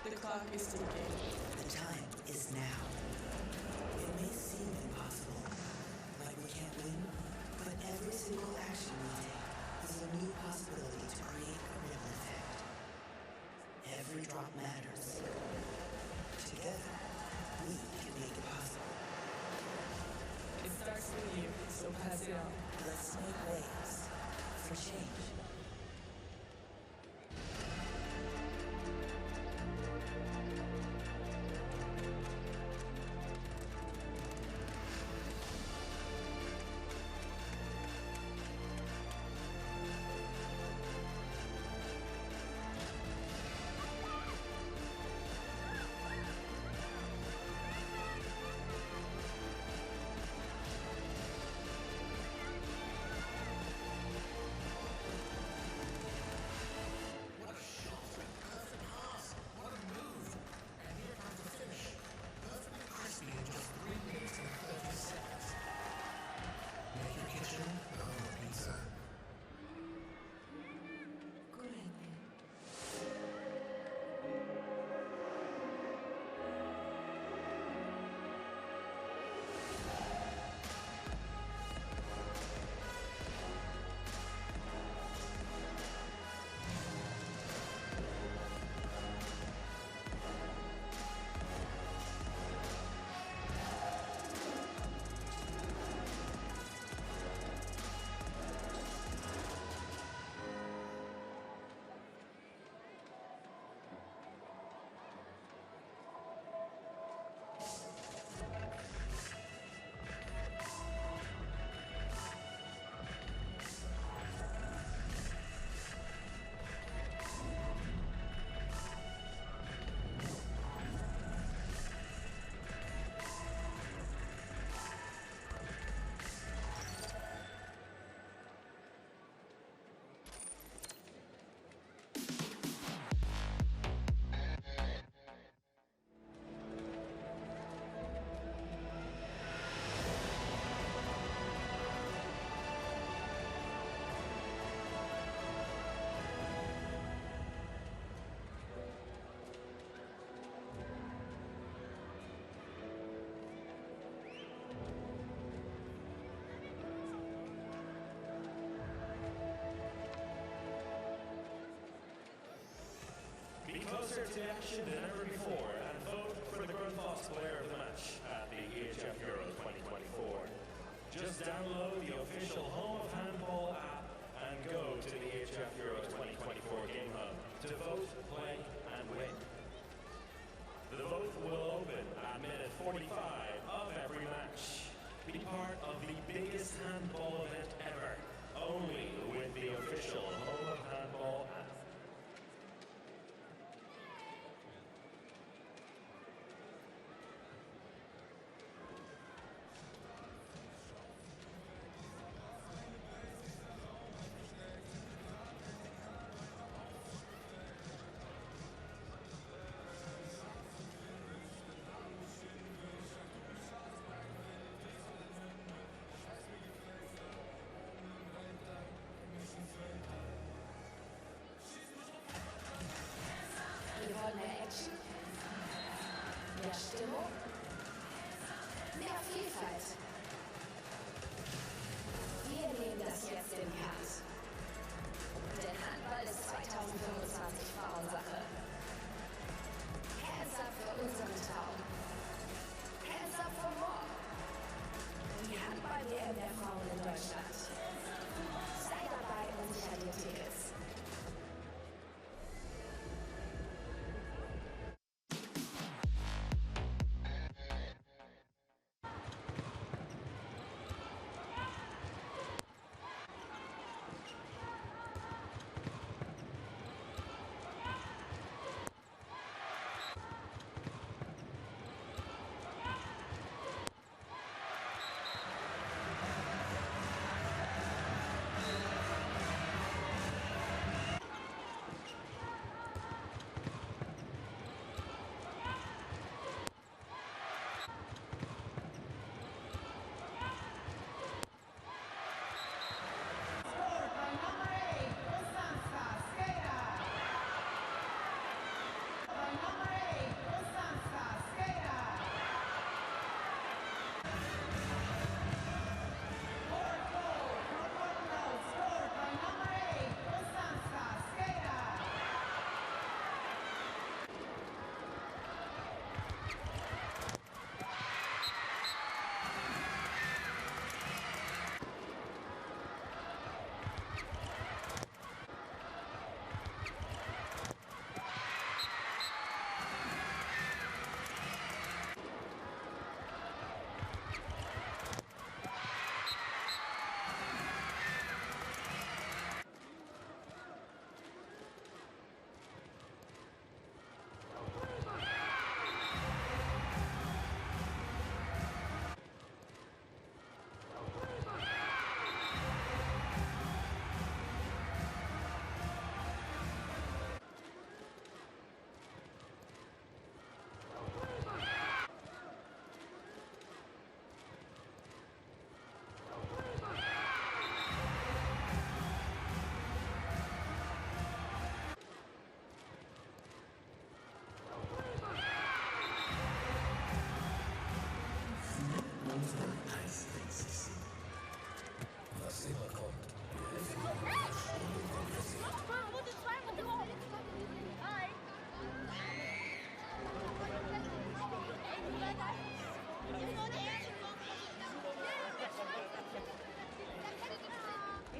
The clock is ticking. The time is now. closer to the action than ever before and vote for the Grundfos Player of the Match at the EHF Euro 2024. Just download the official Home of Handball app and go to the EHF Euro 2024 Game Hub to vote, play, and win. The vote will open at minute 45 of every match. Be part of the biggest handball event ever, only with the official Home of Handball app. Wir wollen mehr Action, mehr Stimmung, mehr Vielfalt. Wir nehmen das jetzt in die Hand. Denn Handball ist 2025 Frauensache. Hands up für unseren Traum. Hands up for more. Die Handball-WM der Frauen in Deutschland. Sei dabei und sicher die Tickets.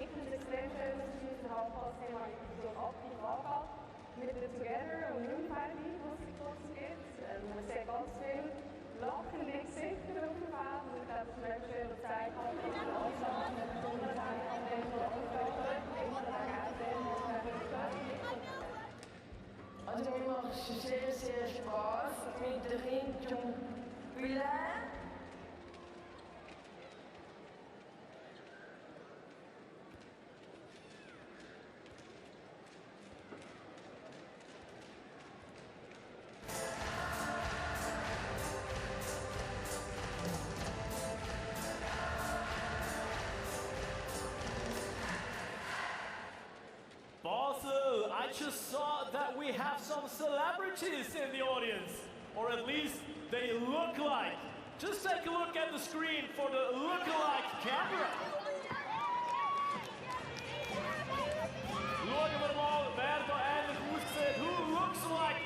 Ik vind het extreem leuk dat jullie het halfvast helemaal zo actief afvalt. Met de Together, een unified league was ik trots kids. En we zijn ganz veel lachen, ik zeker over gaan. Dus ik heb leuk veel tijd gehad. Ik heb afstand met de ondergaan van deze opkomen. Ik moet daar Also mir macht es sehr, sehr Spaß mit den Kindern zum Spielen. Basel, I just saw that we have some celebrities in the audience, or at least they look like. Just take a look at the screen for the look-alike camera. Schauen wir mal, wer da ähnlich aussieht. Who looks like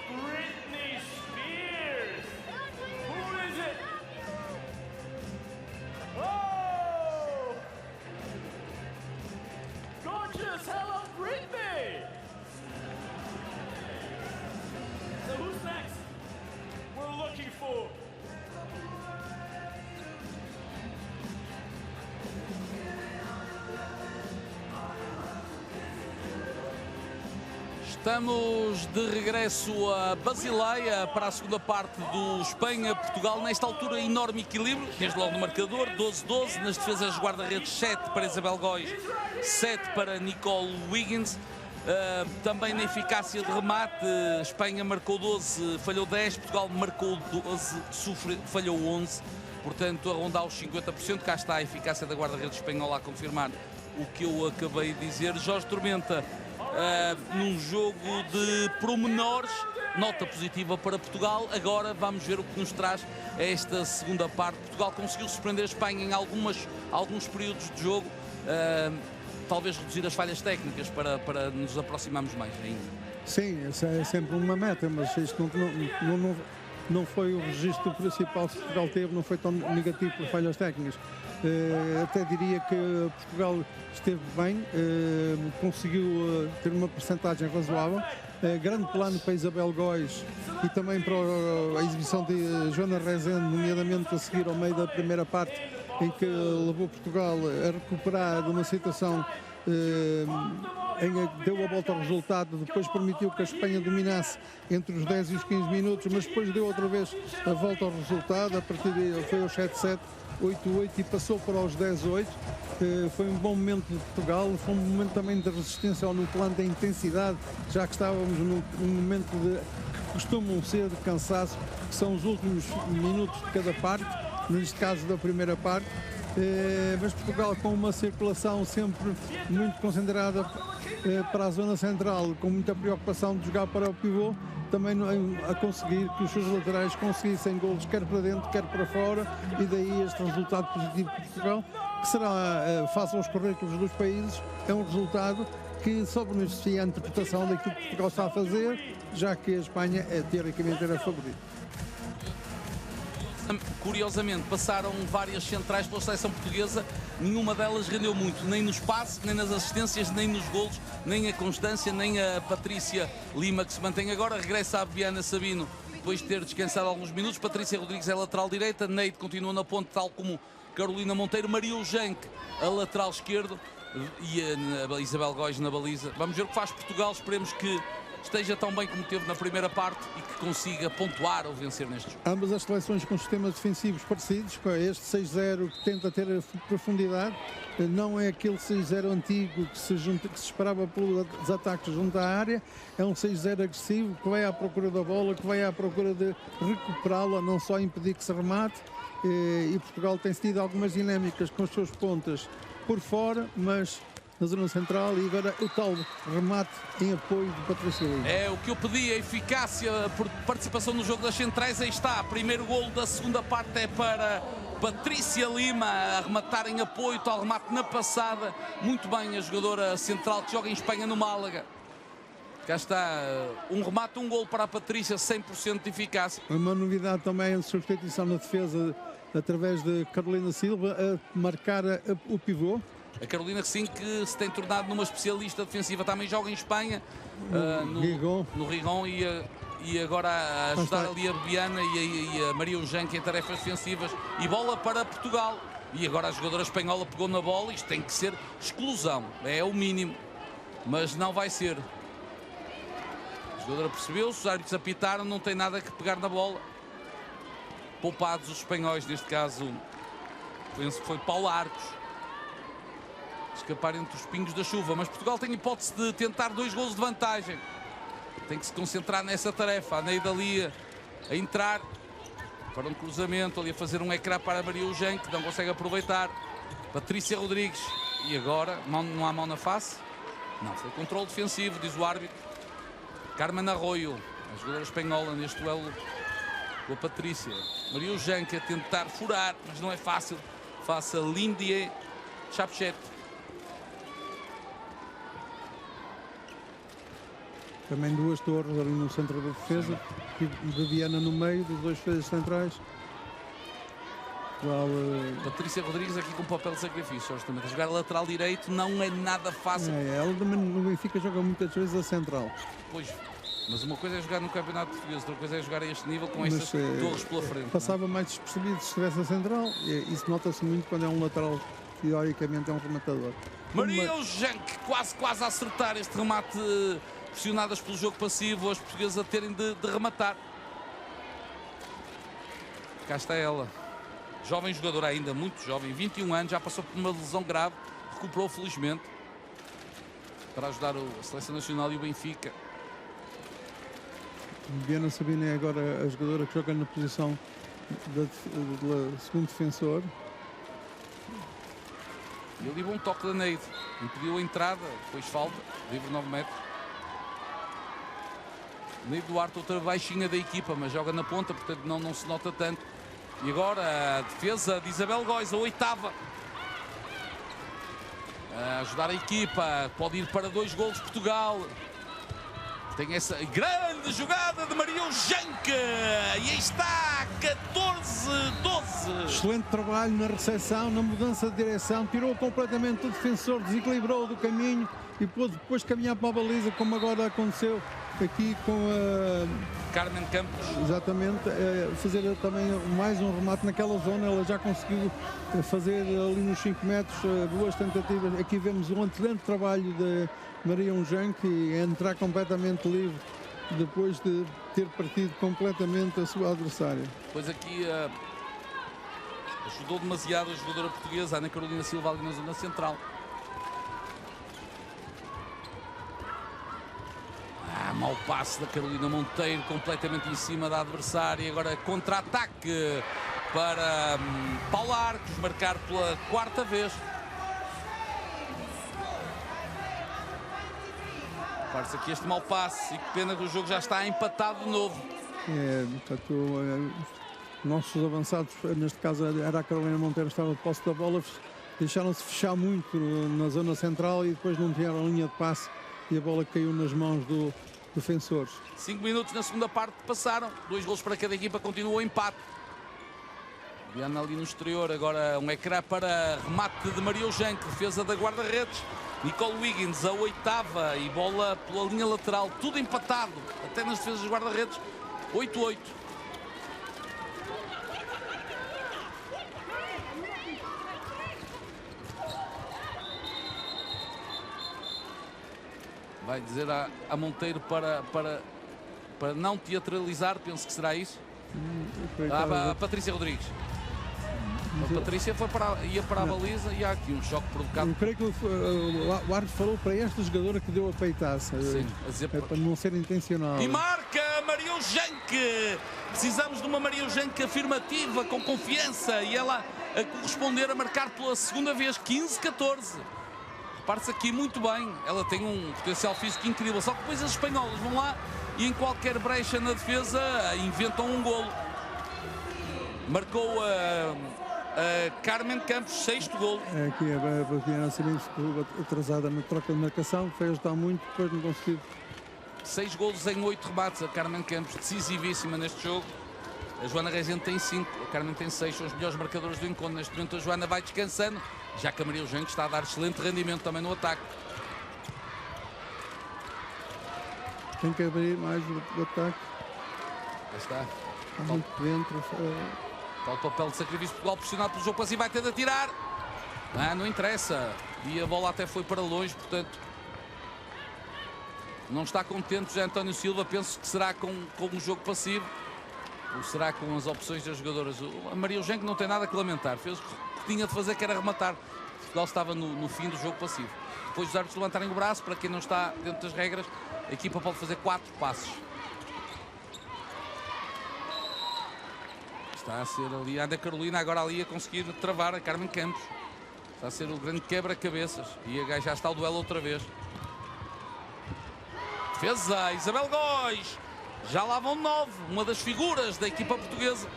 Estamos de regresso a Basileia para a segunda parte do Espanha-Portugal. Nesta altura, enorme equilíbrio, desde logo no marcador, 12-12. Nas defesas guarda-redes, 7 para Isabel Góis, 7 para Nicole Wiggins. Também na eficácia de remate, Espanha marcou 12, falhou 10, Portugal marcou 12, falhou 11. Portanto, a rondar os 50%. Cá está a eficácia da guarda-redes espanhola a confirmar o que eu acabei de dizer. Jorge Tormenta, num jogo de pormenores, nota positiva para Portugal. Agora vamos ver o que nos traz esta segunda parte. Portugal conseguiu surpreender a Espanha em alguns períodos de jogo, talvez reduzir as falhas técnicas para nos aproximarmos mais ainda. Sim, essa é sempre uma meta, mas isto não foi o registro principal que Portugal teve, não foi tão negativo por falhas técnicas. Até diria que Portugal esteve bem, conseguiu ter uma percentagem razoável. Grande plano para Isabel Góis e também para a exibição de Joana Rezende, nomeadamente a seguir ao meio da primeira parte, em que levou Portugal a recuperar de uma situação em que deu a volta ao resultado, depois permitiu que a Espanha dominasse entre os 10 e os 15 minutos, mas depois deu outra vez a volta ao resultado, a partir de foi aos 7-7, 8-8 e passou para os 10-8. Foi um bom momento de Portugal, foi um momento também de resistência no plano da intensidade, já que estávamos num momento que costumam ser de cansaço, que são os últimos minutos de cada parte, neste caso da primeira parte. Mas Portugal com uma circulação sempre muito concentrada para a zona central, com muita preocupação de jogar para o pivô, também a conseguir que os seus laterais conseguissem golos quer para dentro, quer para fora, e daí este resultado positivo de Portugal, que será, face aos currículos dos países, é um resultado que só beneficia a interpretação daquilo que Portugal está a fazer, já que a Espanha teoricamente era a favorita. Curiosamente, passaram várias centrais pela seleção portuguesa, nenhuma delas rendeu muito, nem no espaço, nem nas assistências, nem nos golos, nem a Constância, nem a Patrícia Lima, que se mantém agora. Regressa a Biana Sabino, depois de ter descansado alguns minutos. Patrícia Rodrigues é lateral direita, Neide continua na ponte, tal como Carolina Monteiro, Maria Ujanque a lateral esquerdo e a Isabel Góis na baliza. Vamos ver o que faz Portugal, esperemos que esteja tão bem como teve na primeira parte e que consiga pontuar ou vencer neste jogo. Ambas as seleções com sistemas defensivos parecidos, com este 6-0 que tenta ter profundidade, não é aquele 6-0 antigo que se esperava pelos ataques junto à área, é um 6-0 agressivo que vai à procura da bola, que vai à procura de recuperá-la, não só impedir que se remate, e Portugal tem tido algumas dinâmicas com as suas pontas por fora, mas na zona central, e agora o tal remate em apoio de Patrícia Lima. É o que eu pedi, a eficácia por participação no jogo das centrais. Aí está, primeiro golo da segunda parte é para Patrícia Lima, a rematar em apoio, tal remate na passada. Muito bem a jogadora central que joga em Espanha no Málaga. Cá está, um remate, um golo para a Patrícia, 100% de eficácia. Uma novidade também a substituição na defesa através de Carolina Silva a marcar o pivô. A Carolina, sim, que se tem tornado numa especialista defensiva, também joga em Espanha, no Rigon, e agora a ajudar ali a Biana e a Maria Ujanque em tarefas defensivas. E bola para Portugal. E agora a jogadora espanhola pegou na bola. Isto tem que ser exclusão, é o mínimo, mas não vai ser. A jogadora percebeu-se, os árbitros apitaram, não tem nada que pegar na bola. Poupados os espanhóis, neste caso foi Paulo Arcos, escapar entre os pingos da chuva, mas Portugal tem hipótese de tentar 2 golos de vantagem. Tem que se concentrar nessa tarefa. A Neide ali a entrar para um cruzamento, ali a fazer um ecrã para a Maria Ujanque, que não consegue aproveitar. Patrícia Rodrigues, e agora não há mão na face? Não, foi controle defensivo, diz o árbitro. Carmen Arroio, a jogadora espanhola neste duelo com a Patrícia. Maria Ujanque a tentar furar, mas não é fácil. Faça Lindie Chapchet. Também 2 torres ali no centro da defesa, e de Viana no meio, dos 2 defesas centrais. Patrícia Rodrigues aqui com papel de sacrifício. Jogar lateral direito não é nada fácil. Ela também no Benfica joga muitas vezes a central. Pois, mas uma coisa é jogar no Campeonato Português, outra coisa é jogar a este nível com estas torres pela frente. Passava mais despercebido se estivesse a central, e isso nota-se muito quando é um lateral, teoricamente é um rematador. Maria Ujanque quase a acertar este remate pressionadas pelo jogo passivo, as portuguesas a terem de rematar. Cá está ela. Jovem jogadora ainda, muito jovem, 21 anos, já passou por uma lesão grave, recuperou felizmente para ajudar a Seleção Nacional e o Benfica. Diana Sabina é agora a jogadora que joga na posição de segundo defensor. E ali bom toque da Neide, impediu a entrada, depois falta, livre 9 metros. Neide Duarte, outra baixinha da equipa, mas joga na ponta, portanto não se nota tanto. E agora a defesa de Isabel Góis, a 8ª. A ajudar a equipa, pode ir para 2 golos Portugal. Tem essa grande jogada de Maria Eugenque. E aí está, 14-12. Excelente trabalho na recepção, na mudança de direção. Tirou completamente o defensor, desequilibrou do caminho e pôde depois caminhar para a baliza, como agora aconteceu aqui com a Carmen Campos. Exatamente, fazer também mais um remate naquela zona. Ela já conseguiu fazer ali nos 5 metros 2 tentativas. Aqui vemos um excelente trabalho de Maria Eugenque e entrar completamente livre depois de ter partido completamente a sua adversária. Depois aqui ajudou demasiado a jogadora portuguesa, Ana Carolina Silva, ali na zona central. Mau passe da Carolina Monteiro, completamente em cima da adversária. Agora contra-ataque para Paulo Arcos, marcar pela 4ª vez. Parece aqui este mau passe e que pena que o jogo já está empatado de novo. Portanto, nossos avançados, neste caso era a Carolina Monteiro, estava de posse da bola, deixaram-se fechar muito na zona central e depois não tiveram a linha de passe e a bola caiu nas mãos do defensores. 5 minutos na segunda parte passaram, 2 golos para cada equipa, continua o empate. Diana ali no exterior, agora um ecrã para remate de Maria Eugenque, defesa da guarda-redes. Nicole Wiggins, a 8ª, e bola pela linha lateral, tudo empatado, até nas defesas dos guarda-redes. 8-8. Vai dizer a Monteiro para não teatralizar, penso que será isso. A Patrícia Rodrigues. A Patrícia ia para a baliza e há aqui um choque provocado. Eu creio que o árbitro falou para esta jogadora que deu a peitaça. Sim, a dizer para não ser intencional. E marca Maria Eugenque. Precisamos de uma Maria Eugenque afirmativa, com confiança, e ela a corresponder a marcar pela 2ª vez, 15-14. Repare-se aqui muito bem, ela tem um potencial físico incrível, só que depois as espanholas vão lá e em qualquer brecha na defesa inventam um golo. Marcou a Carmen Campos, 6º golo. Aqui a Diana Sabina ficou atrasada na troca de marcação, foi ajudar muito, depois não conseguiu. 6 golos em 8 remates, a Carmen Campos, decisivíssima neste jogo. A Joana Rezende tem 5, a Carmen tem 6, são os melhores marcadores do encontro. Neste momento a Joana vai descansando, já que a Maria Eugenque está a dar excelente rendimento também no ataque. Tem que abrir mais o ataque. Aí está. Está muito dentro. Está o papel de sacrifício. Portugal pressionado pelo jogo passivo, vai ter de atirar. Não interessa. E a bola até foi para longe, portanto não está contente já António Silva. Penso que será com um jogo passivo ou será com as opções das jogadoras. A Maria Eugenque não tem nada que lamentar, fez o que tinha de fazer, que era rematar. Portugal estava no fim do jogo passivo. Depois dos árbitros levantarem o braço, para quem não está dentro das regras, a equipa pode fazer 4 passos. Está a ser ali a Ana Carolina, agora ali a conseguir travar a Carmen Campos. Está a ser o grande quebra-cabeças. E já está o duelo outra vez. Defesa, Isabel Góis. Já lá vão 9, uma das figuras da equipa portuguesa.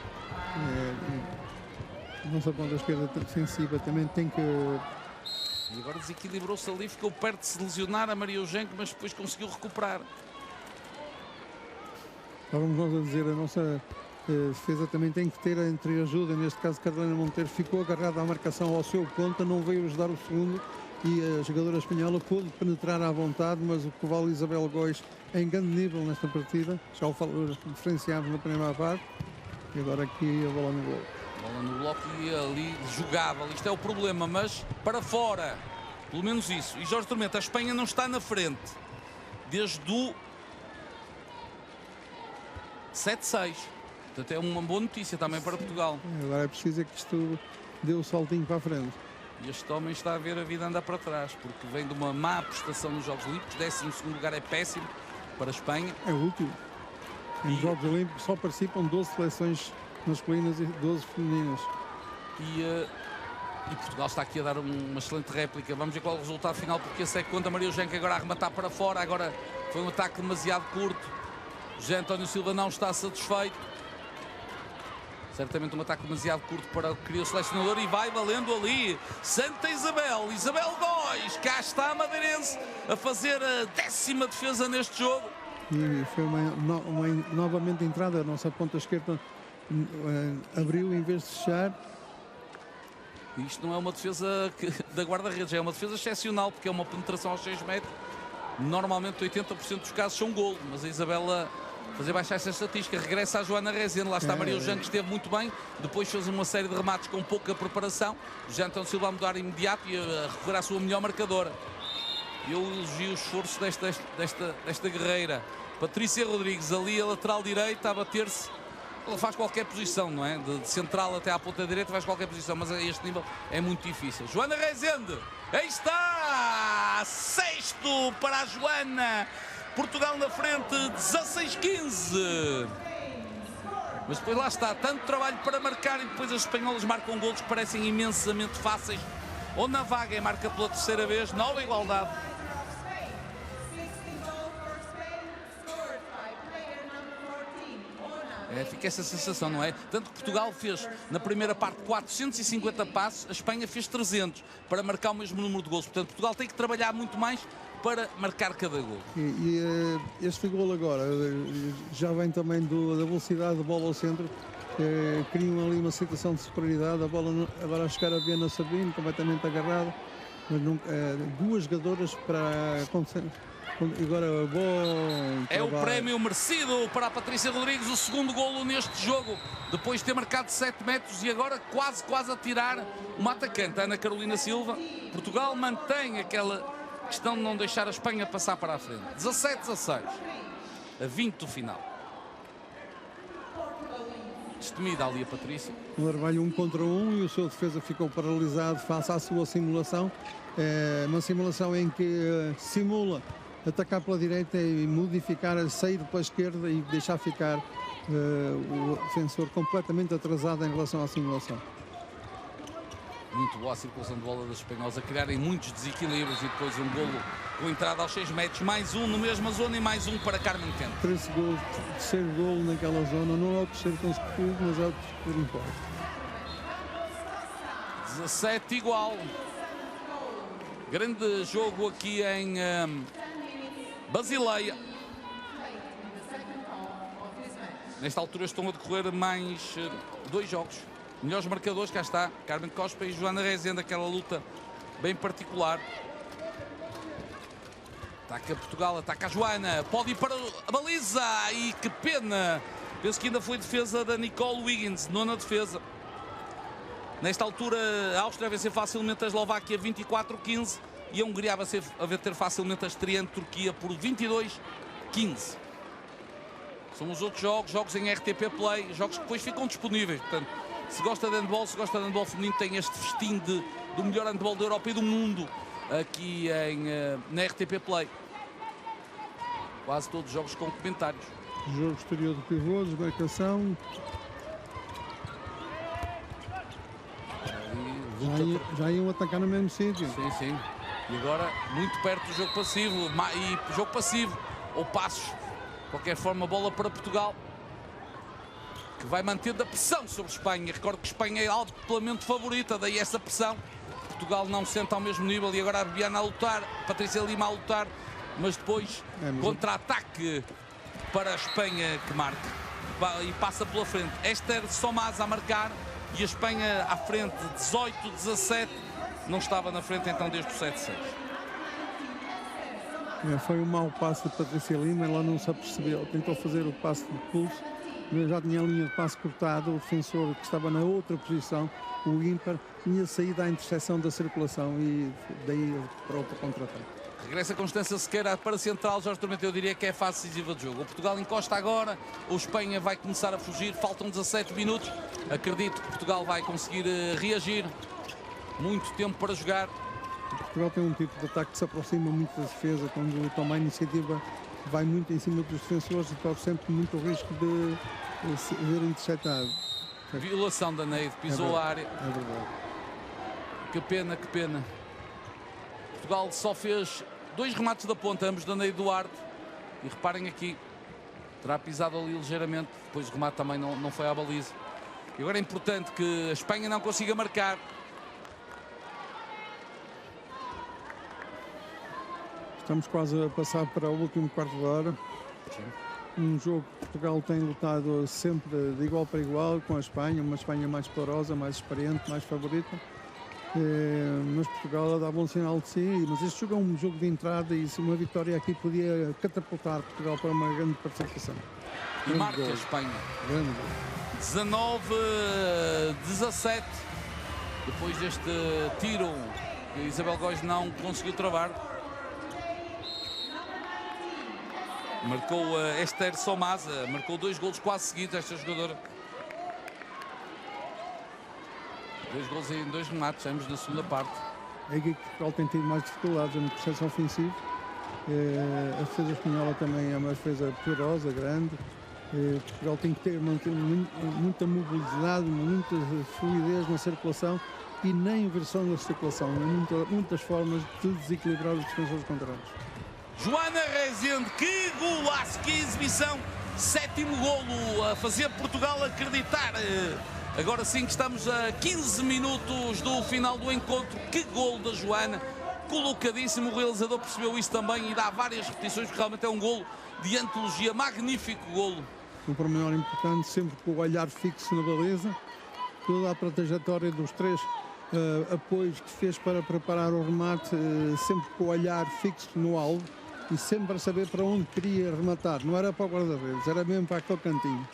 Nossa ponta esquerda defensiva também tem que... E agora desequilibrou-se ali, ficou perto de se lesionar a Maria Eugenque, mas depois conseguiu recuperar. Estávamos nós a dizer, a nossa defesa também tem que ter entre ajuda. Neste caso, Carolina Monteiro ficou agarrada à marcação ao seu ponta, não veio ajudar o segundo e a jogadora espanhola pôde penetrar à vontade, mas o que vale Isabel Góis é em grande nível nesta partida. Já o diferenciámos na primeira parte e agora aqui a bola no gol. Bola no bloco e ali jogável. Isto é o problema, mas para fora. Pelo menos isso. E Jorge Tormenta, a Espanha não está na frente. desde o 7-6. Portanto, é uma boa notícia também para Portugal. Agora é preciso que isto dê o saltinho para a frente. E este homem está a ver a vida andar para trás, porque vem de uma má prestação nos Jogos Olímpicos. 12º lugar é péssimo para a Espanha. É o último. Nos Jogos Olímpicos só participam 12 seleções masculinas e 12 femininas. E Portugal está aqui a dar uma excelente réplica. Vamos ver qual é o resultado final, porque esse é que conta. Maria Eugênia agora a arrematar para fora. Agora foi um ataque demasiado curto. José António Silva não está satisfeito. Certamente um ataque demasiado curto para o que queria o selecionador, e vai valendo ali Santa Isabel, Isabel Góis. Cá está a madeirense a fazer a 10ª defesa neste jogo. E foi uma novamente entrada. A nossa ponta esquerda abriu em vez de fechar. Isto não é uma defesa da guarda-redes, é uma defesa excepcional, porque é uma penetração aos 6 metros. Normalmente 80% dos casos são golo, mas a Isabela fazer baixar esta estatística. Regressa a Joana Rezende, lá está Maria Eugênia, que esteve muito bem, depois fez uma série de remates com pouca preparação. Já então Silva a mudar imediato e a recorrer à sua melhor marcadora. Eu elogio o esforço desta guerreira. Patrícia Rodrigues ali, a lateral direita, a bater-se. Ela faz qualquer posição, não é? De central até à ponta direita faz qualquer posição, mas a este nível é muito difícil. Joana Rezende, aí está! 6º para a Joana. Portugal na frente, 16-15. Mas depois lá está, tanto trabalho para marcar, e depois as espanholas marcam golos que parecem imensamente fáceis. Ou na vaga, marca pela 3ª vez, nova igualdade. Fica essa sensação, não é? Tanto que Portugal fez na primeira parte 450 passos, a Espanha fez 300 para marcar o mesmo número de golos. Portanto, Portugal tem que trabalhar muito mais para marcar cada gol. Este gol agora já vem também da velocidade de bola ao centro. Criam ali uma situação de superioridade. A bola agora a chegar a Viana Sabino, completamente agarrada. Mas duas jogadoras para acontecer. Agora bom é trabalho. O prémio merecido para a Patrícia Rodrigues, o 2º golo neste jogo, depois de ter marcado 7 metros e agora quase a tirar uma atacante, Ana Carolina Silva. Portugal mantém aquela questão de não deixar a Espanha passar para a frente. 17-16, a 20 do final. Destemida ali a Patrícia. Um trabalho 1 contra 1 e o seu defesa ficou paralisado face à sua simulação. Uma simulação em que simula atacar pela direita e modificar, sair para a esquerda e deixar ficar o defensor completamente atrasado em relação à simulação. Muito boa a circulação de bola das espanholas, a criarem muitos desequilíbrios e depois um golo com entrada aos 6 metros, mais um na mesma zona e mais um para Carmen Quente. 3º golo naquela zona, não é o terceiro consecutivo, mas é o terceiro importa. 17 igual. Grande jogo aqui em Basileia. Nesta altura estão a decorrer mais 2 jogos. Melhores marcadores, cá está Carmen Cospa e Joana Rezende, aquela luta bem particular. Ataca Portugal, ataca a Joana, pode ir para a baliza e que pena. Penso que ainda foi defesa da Nicole Wiggins, 9ª defesa. Nesta altura a Áustria vai vencer facilmente a Eslováquia 24-15 e a Hungria vai ter facilmente a estreante Turquia por 22-15. São os outros jogos em RTP Play, jogos que depois ficam disponíveis. Portanto, se gosta de handball, se gosta de handball feminino, tem este festim do melhor handball da Europa e do mundo aqui na RTP Play. Quase todos os jogos com comentários. Jogo exterior do pivô, desmarcação. Já iam atacar no mesmo sítio. Sim. E agora muito perto do jogo passivo. E jogo passivo ou passos. De qualquer forma, bola para Portugal, que vai mantendo a pressão sobre Espanha. Recordo que Espanha é amplamente favorita, daí essa pressão. Portugal não sente ao mesmo nível e agora a Bibiana a lutar, Patrícia Lima a lutar, mas depois contra-ataque para a Espanha que marca e passa pela frente. Esther Somaz a marcar e a Espanha à frente, 18-17, não estava na frente então desde o 7-6. Foi um mau passe de Patrícia Lima, ela não se apercebeu, tentou fazer o passe de pulso, mas já tinha a linha de passe cortada, o defensor que estava na outra posição, o ímpar, tinha saído à interseção da circulação e daí para outro contra-ataque. Regressa Constança Sequeira para a central. Jorge Tormento, eu diria que é a fase decisiva do jogo. O Portugal encosta agora, o Espanha vai começar a fugir, faltam 17 minutos. Acredito que Portugal vai conseguir reagir. Muito tempo para jogar. Portugal tem um tipo de ataque que se aproxima muito da defesa, quando toma a iniciativa vai muito em cima dos defensores e corre sempre muito o risco de ser interceptado. Violação da Neide, pisou a área. É verdade. Que pena, que pena. Portugal só fez 2 remates da ponta, ambos da Neide Duarte. E reparem aqui, terá pisado ali ligeiramente, depois o remate também não foi à baliza. E agora é importante que a Espanha não consiga marcar. Estamos quase a passar para o último quarto de hora. Um jogo que Portugal tem lutado sempre de igual para igual com a Espanha, uma Espanha mais poderosa, mais experiente, mais favorita. Mas Portugal dá bom sinal de si, mas este jogo é um jogo de entrada e uma vitória aqui podia catapultar Portugal para uma grande participação. E marca a Espanha. Grande gol. 19-17. Depois deste tiro que Isabel Góes não conseguiu travar. Marcou a Esther Somasa, marcou 2 golos quase seguidos esta jogadora. 2 golos em 2 remates, ambos na segunda parte. É aqui que Portugal tem tido mais dificuldades no processo ofensivo. A defesa espanhola também é uma defesa poderosa, grande. Portugal tem que manter muita mobilidade, muita fluidez na circulação e na inversão da circulação. Muitas formas de desequilibrar os defensores contrários. Joana Rezende, que golaço, que exibição, 7º golo a fazer Portugal acreditar. Agora sim que estamos a 15 minutos do final do encontro. Que golo da Joana, colocadíssimo, o realizador percebeu isso também e dá várias repetições, porque realmente é um golo de antologia, magnífico golo. Um pormenor importante, sempre com o olhar fixo na baliza, toda a trajetória dos 3 apoios que fez para preparar o remate, sempre com o olhar fixo no alvo e sempre para saber para onde queria rematar. Não era para o guarda-redes, era mesmo para aquele cantinho.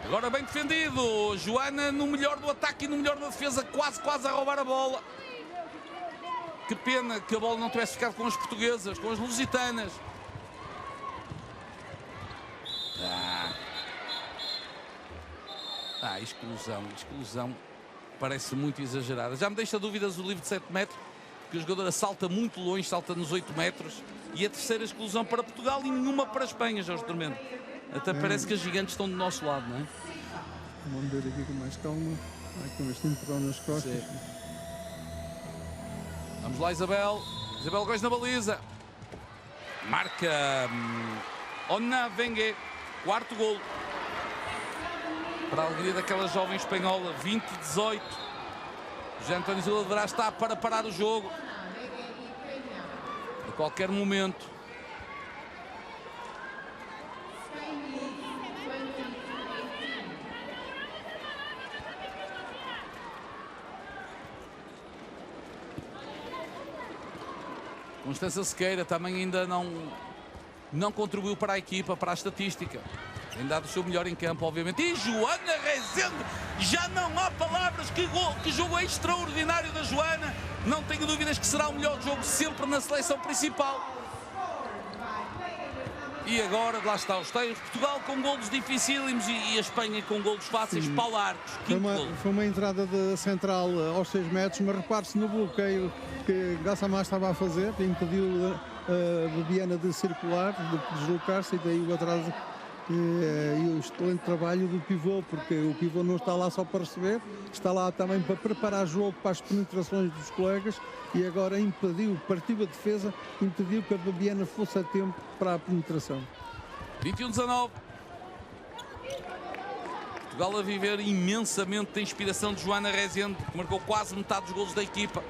Agora bem defendido, Joana no melhor do ataque e no melhor da defesa, quase a roubar a bola. Que pena que a bola não tivesse ficado com as portuguesas, com as lusitanas. Exclusão parece muito exagerada. Já me deixa dúvidas o livro de 7 metros, porque o jogador salta muito longe, salta nos 8 metros. E a terceira exclusão para Portugal e nenhuma para a Espanha, Jorge Tormento. Até parece que as gigantes estão do nosso lado, não é? Vamos ver aqui com mais calma. Com este empurrão nas costas. Sim. Vamos lá, Isabel. Isabel Góes na baliza. Marca Ona Vengue. 4º golo. Para a alegria daquela jovem espanhola. 20-18. José António Silva deverá estar para parar o jogo. A qualquer momento. Constança Sequeira também ainda não contribuiu para a equipa, para a estatística. Tem dado o seu melhor em campo, obviamente. E Joana Rezende, já não há palavras. Que jogo extraordinário da Joana. Não tenho dúvidas que será o melhor jogo sempre na seleção principal. E agora, lá está os teios. Portugal com golos dificílimos e a Espanha com golos fáceis. Paulo Arcos, 5º golo. Foi uma entrada de central aos 6 metros, mas repare-se no bloqueio que Gassamá estava a fazer, que impediu a Bibiana de circular, de deslocar-se, e daí o atraso e o excelente trabalho do pivô, porque o pivô não está lá só para receber, está lá também para preparar o jogo para as penetrações dos colegas, e agora partiu a defesa, impediu que a Bibiana fosse a tempo para a penetração. 21-19. Portugal a viver imensamente da inspiração de Joana Rezende, que marcou quase metade dos golos da equipa.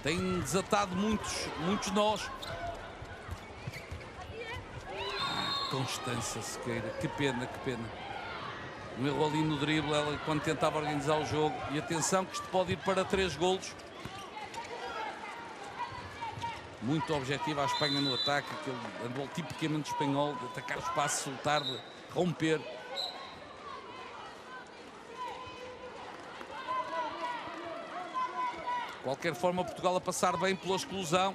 Tem desatado muitos nós. Constança Sequeira, que pena. Um erro ali no drible, ela quando tentava organizar o jogo. E atenção que isto pode ir para 3 golos. Muito objetiva a Espanha no ataque, aquele handball tipicamente espanhol, de atacar o espaço, soltar, de romper. qualquer forma, Portugal a passar bem pela exclusão.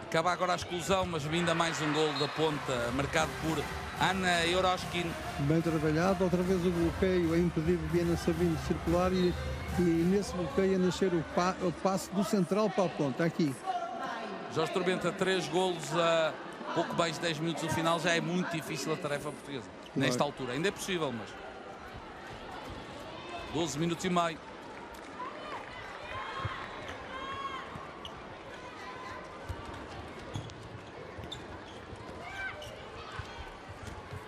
Acaba agora a exclusão, mas ainda mais um gol da ponta, marcado por Ana Euroskin. Bem trabalhado, outra vez o bloqueio a impedir Viana Sabino de circular e nesse bloqueio a nascer o passe do central para a ponta, aqui. Jorge Tormenta, 3 golos a pouco mais de 10 minutos do final, já é muito difícil a tarefa portuguesa. Nesta altura, ainda é possível, mas 12 minutos e meio.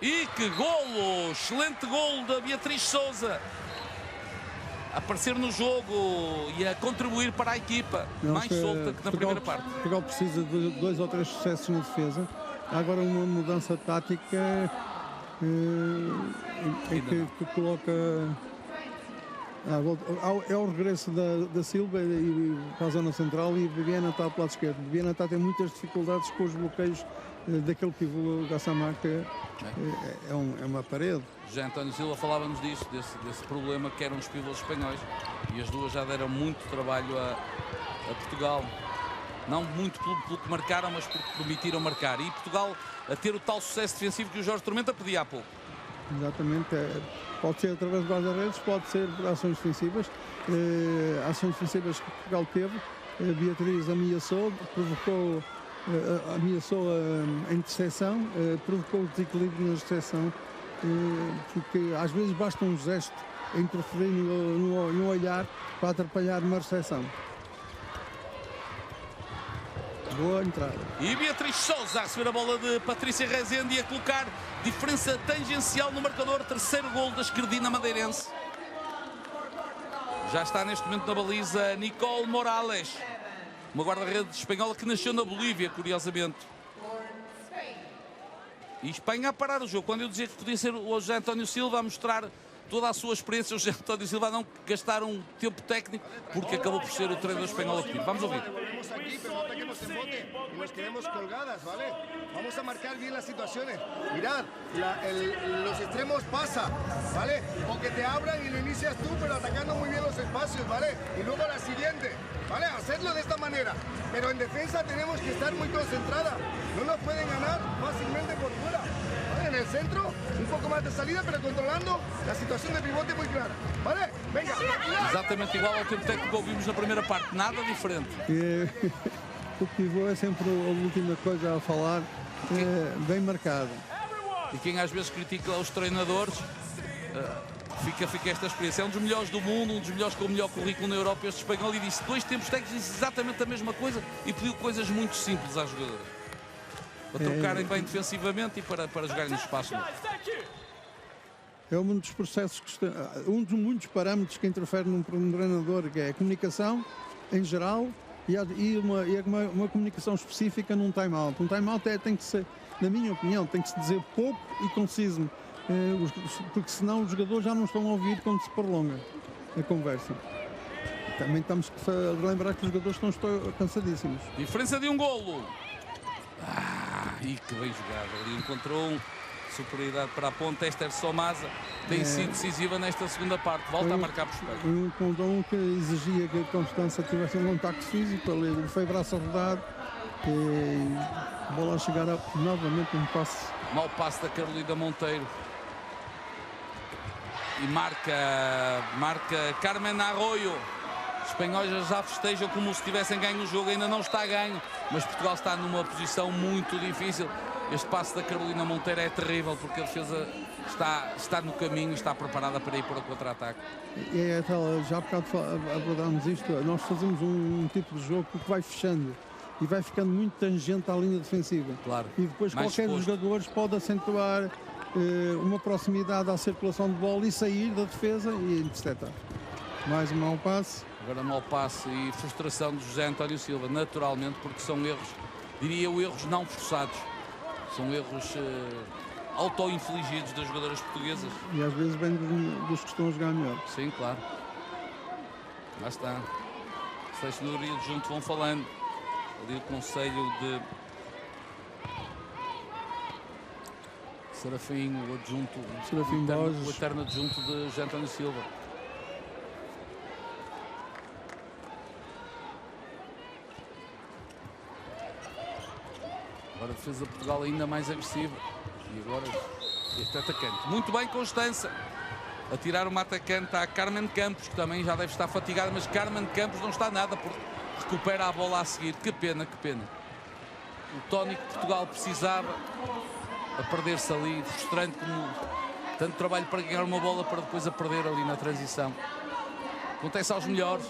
E que golo! Excelente golo da Beatriz Souza. A aparecer no jogo e a contribuir para a equipa. Mais solta que na primeira parte. Portugal precisa de 2 ou 3 sucessos na defesa. Há agora uma mudança tática que coloca... é o regresso da Silva para a zona central e Viviana está para o lado esquerdo. Viviana está a ter muitas dificuldades com os bloqueios daquele pivô Gassamar, que é uma parede. Já António Silva falava-nos disso, desse problema que eram os pivôs espanhóis, e as duas já deram muito trabalho a Portugal. Não muito pelo que marcaram, mas porque permitiram marcar. E Portugal a ter o tal sucesso defensivo que o Jorge Tormenta pedia há pouco. Exatamente, pode ser através de guarda-redes, pode ser por ações defensivas. Ações defensivas que Portugal teve. Beatriz ameaçou, ameaçou a interseção, provocou o desequilíbrio na interseção, porque às vezes basta um gesto a interferir no olhar para atrapalhar uma recepção. Boa entrada. E Beatriz Souza a receber a bola de Patrícia Rezende e a colocar diferença tangencial no marcador. Terceiro gol da esquerdina madeirense. Já está neste momento na baliza Nicole Morales, uma guarda-redes espanhola que nasceu na Bolívia, curiosamente. E Espanha a parar o jogo. Quando eu dizia que podia ser o José António Silva a mostrar toda a sua experiência, o José António Silva a não gastar um tempo técnico, porque acabou por ser o treinador espanhol a pedir. Vamos ouvir. Aquí, pero no ataquemos en bote y nos quedemos colgadas, ¿vale? Vamos a marcar bien las situaciones. Mirad, los extremos pasa, ¿vale? O que te abran y lo inicias tú, pero atacando muy bien los espacios, ¿vale? Y luego la siguiente, ¿vale? Hacerlo de esta manera. Pero en defensa tenemos que estar muy concentrada. No nos pueden ganar fácilmente por fuera. ¿Vale? En el centro, un poco más de salida, pero controlando la situación de pivote muy clara. ¿Vale? Venga. Exatamente igual ao tempo técnico que ouvimos na primeira parte, nada diferente. O pivô é sempre a última coisa a falar, bem marcado. E quem às vezes critica os treinadores, fica esta experiência. É um dos melhores do mundo, um dos melhores com o melhor currículo na Europa, este espanhol, e disse 2 tempos técnicos, disse exatamente a mesma coisa e pediu coisas muito simples às jogadoras. Para trocarem bem defensivamente e para jogarem no espaço. É um dos processos, um dos muitos parâmetros que interferem num treinador, que é a comunicação em geral e uma comunicação específica num time-out. Um time-out tem que ser, na minha opinião, tem que se dizer pouco e conciso, porque senão os jogadores já não estão a ouvir quando se prolonga a conversa. Também temos que lembrar que os jogadores estão cansadíssimos. Diferença de um golo. E que bem jogado. Ali encontrou superioridade para a ponta. Esther Somasa tem sido decisiva nesta segunda parte. Volta a marcar por Espanha. Um condão que exigia que a Constância tivesse um contacto físico. Ali foi braço rodado e a bola a chegar novamente um passe. Mau passe da Carolina Monteiro. E marca Carmen Arroyo. Os espanhóis já festejam como se tivessem ganho o jogo. Ainda não está ganho, mas Portugal está numa posição muito difícil. Este passe da Carolina Monteiro é terrível, porque a defesa está no caminho e está preparada para ir para o contra-ataque. Já há bocado abordámos isto. Nós fazemos um tipo de jogo que vai fechando e vai ficando muito tangente à linha defensiva. Claro. E depois qualquer dos jogadores pode acentuar uma proximidade à circulação de bola e sair da defesa e interceptar. Mais um mau passe. Agora mau passe e frustração de José António Silva, naturalmente, porque são erros, diria eu, erros não forçados. São erros auto-infligidos das jogadoras portuguesas. E às vezes vem dos que estão a jogar melhor. Sim, claro. Lá está. O Conselho adjunto vão falando. Ali o Conselho de Serafim, o adjunto, o eterno adjunto de José António Silva. Agora a defesa de Portugal ainda mais agressiva. E agora este atacante. Muito bem, Constança. A tirar uma atacante à Carmen Campos, que também já deve estar fatigada, mas Carmen Campos não está nada, porque recupera a bola a seguir. Que pena, que pena. O tónico que Portugal precisava, a perder-se ali, frustrante, como tanto trabalho para ganhar uma bola para depois a perder ali na transição. Acontece aos melhores.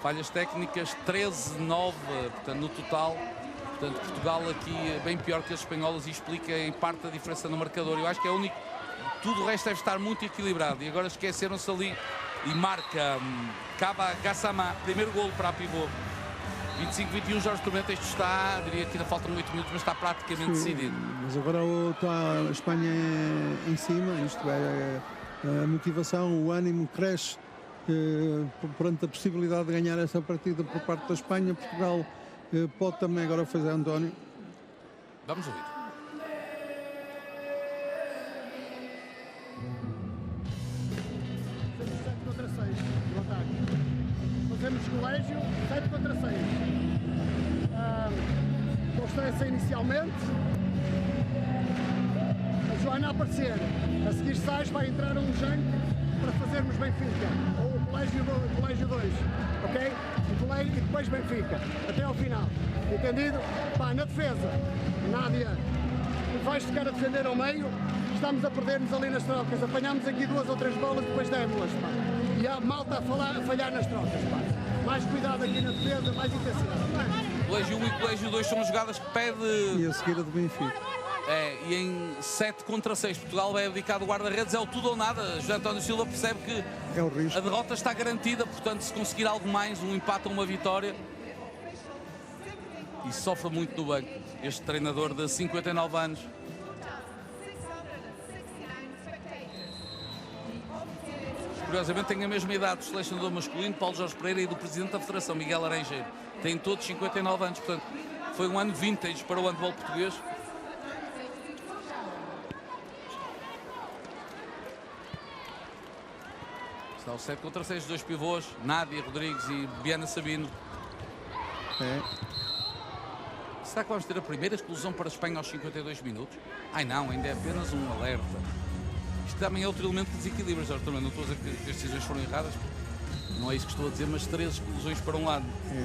Falhas técnicas, 13-9, portanto, no total. Portanto, Portugal aqui bem pior que as espanholas e explica em parte a diferença no marcador. Eu acho que é o único. Tudo o resto deve estar muito equilibrado. E agora esqueceram-se ali e marca Caba Gassama, primeiro golo para a pivô. 25-21, Jorge Tormenta, isto está, diria que ainda faltam 8 minutos, mas está praticamente decidido. Mas agora está a Espanha em cima, isto é, a motivação, o ânimo cresce perante a possibilidade de ganhar essa partida por parte da Espanha. Portugal pode também agora fazer, António. Vamos ouvir. Fazemos colégio 7 contra 6. Constância inicialmente. A Joana a aparecer. A seguir Sais vai entrar um Janque para fazermos Benfica. Ou o colégio 2. Ok? O colégio e depois Benfica. Até ao final. Entendido? Pá, na defesa. Nádia vais ficar a defender ao meio. Estamos a perder-nos ali nas trocas. Apanhamos aqui 2 ou 3 bolas e depois demos-las. E a malta a falhar nas trocas. Pá. Mais cuidado aqui na defesa, mais intensidade. Colégio 1 e Colégio 2 são jogadas que pede. E a seguir a do Benfica. E em 7 contra 6, Portugal vai abdicar do guarda-redes. É o tudo ou nada. José António Silva percebe que é o risco. A derrota está garantida. Portanto, se conseguir algo mais, um empate ou uma vitória. E sofre muito do banco este treinador de 59 anos. Curiosamente tem a mesma idade do selecionador masculino, Paulo Jorge Pereira, e do presidente da Federação, Miguel Aranjeiro. Têm todos 59 anos, portanto, foi um ano vintage para o handball português. Está o 7 contra 6, 2 pivôs, Nádia Rodrigues e Biana Sabino. Será que vamos ter a primeira exclusão para a Espanha aos 52 minutos? Ai não, ainda é apenas um alerta. Isto também é outro elemento de desequilíbrio, Jorge. Também não estou a dizer que as decisões foram erradas, não é isso que estou a dizer, mas 3 exclusões para um lado,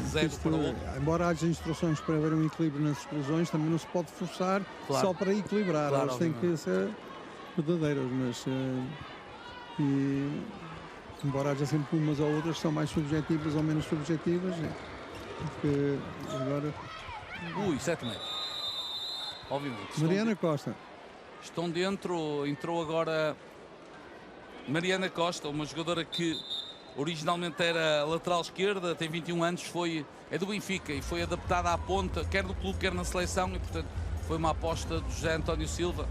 0 para o outro. Embora haja instruções para haver um equilíbrio nas exclusões, também não se pode forçar só para equilibrar. Claro, elas têm que ser verdadeiras, mas embora haja sempre umas ou outras que são mais subjetivas ou menos subjetivas, porque agora... 7 metros. Obviamente. Mariana Costa. Estão dentro, entrou agora Mariana Costa, uma jogadora que originalmente era lateral esquerda, tem 21 anos, é do Benfica e foi adaptada à ponta, quer no clube, quer na seleção, e portanto foi uma aposta do José António Silva.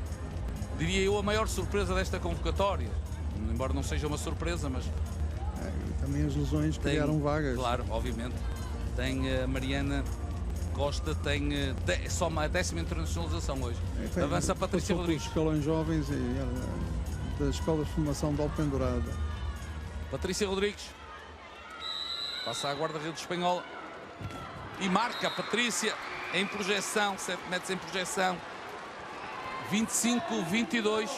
Diria eu a maior surpresa desta convocatória, embora não seja uma surpresa, mas... também as lesões criaram vagas. Claro, obviamente. Tem a Mariana Costa, tem só uma 10ª internacionalização hoje. Avança a Patrícia Rodrigues. Escalões jovens e da Escola de Formação de Alpendurada. Patrícia Rodrigues passa a guarda-redes espanhola e marca a Patrícia em projeção, 7 metros em projeção, 25-22.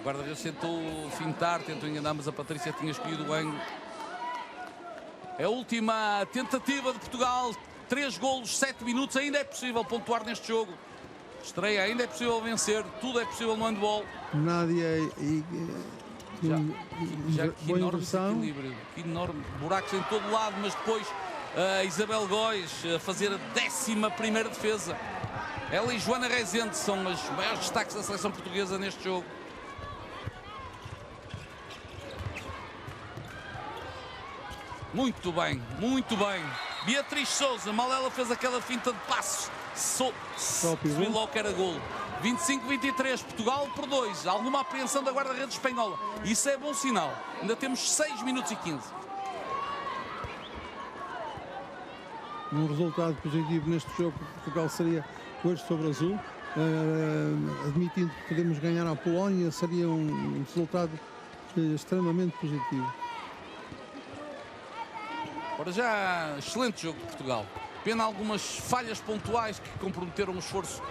O guarda-redes tentou fintar, tentou enganar, mas a Patrícia tinha escolhido o ângulo. É a última tentativa de Portugal. 3 golos, 7 minutos. Ainda é possível pontuar neste jogo. Estreia, ainda é possível vencer. Tudo é possível no handball. Nádia já que enorme desequilíbrio. Que enorme. Buracos em todo lado, mas depois a Isabel Góis a fazer a 11ª defesa. Ela e Joana Rezende são os maiores destaques da seleção portuguesa neste jogo. Muito bem, muito bem. Beatriz Souza, mal ela fez aquela finta de passos. Subiu logo que era golo. 25-23, Portugal por 2. Alguma apreensão da guarda-redes espanhola. Isso é bom sinal. Ainda temos 6 minutos e 15. Um resultado positivo neste jogo que Portugal seria hoje sobre azul. Admitindo que podemos ganhar a Polónia, seria um resultado extremamente positivo. Para já, excelente jogo de Portugal. Pena algumas falhas pontuais que comprometeram o esforço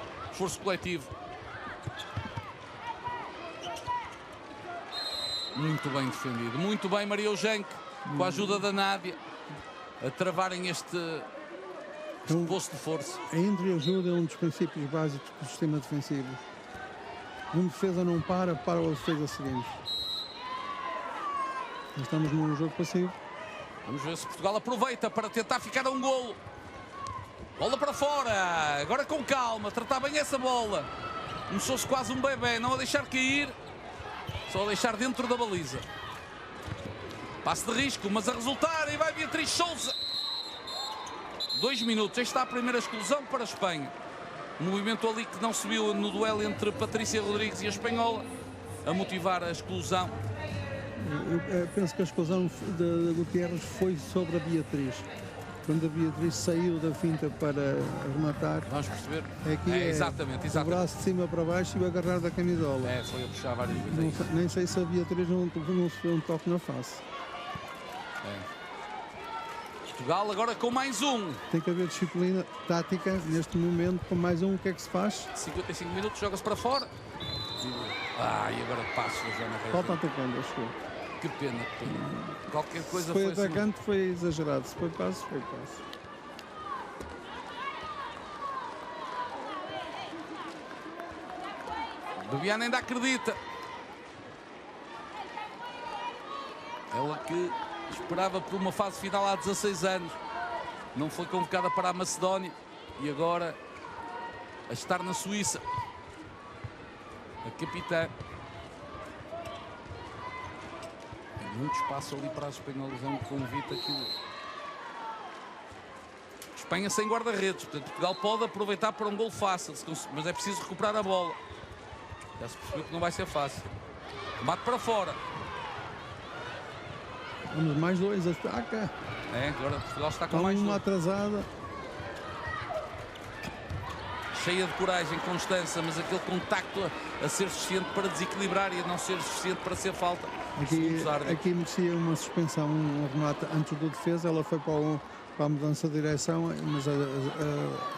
coletivo. Muito bem defendido. Muito bem, Maria Eugenque, com a ajuda da Nádia, a travarem este poço de força. A entreajuda é um dos princípios básicos do sistema defensivo. Um defesa não para o defesa seguinte. Estamos num jogo passivo. Vamos ver se Portugal aproveita para tentar ficar a um golo. Bola para fora. Agora com calma. Tratar bem essa bola. Começou-se quase um bebê. Não a deixar cair. Só a deixar dentro da baliza. Passe de risco, mas a resultar. E vai Beatriz Souza. 2 minutos. Esta é a primeira exclusão para a Espanha. Um movimento ali que não se viu no duelo entre Patrícia Rodrigues e a espanhola. A motivar a exclusão. Eu penso que a exclusão de Gutierrez foi sobre a Beatriz. Quando a Beatriz saiu da finta para rematar, vamos perceber. Exatamente. O braço de cima para baixo e o agarrar da camisola. Foi a puxar várias vezes. Nem sei se a Beatriz não sofreu um toque na face. Portugal agora com mais um. Tem que haver disciplina tática neste momento. Com mais um, o que é que se faz? 55 minutos, joga-se para fora. E agora passo da Joana Reis. Falta atacando, acho eu. Que pena, que pena. Qualquer coisa se foi foi atacante, assim. Foi exagerado. Se foi passo, foi passo. Bebiana ainda acredita. Ela que esperava por uma fase final há 16 anos. Não foi convocada para a Macedónia. E agora a estar na Suíça. A capitã. Muito espaço ali para as espanholas, é um convite aquilo. Espanha sem guarda-redes, portanto Portugal pode aproveitar para um gol fácil, mas é preciso recuperar a bola. Já se percebeu que não vai ser fácil. Bate para fora. Vamos, mais 2, ataca. Agora Portugal está com mais uma atrasada. Cheia de coragem, constância, mas aquele contacto a ser suficiente para desequilibrar e a não ser suficiente para ser falta. Aqui merecia uma suspensão, um remate antes do defesa. Ela foi para a mudança de direção, mas a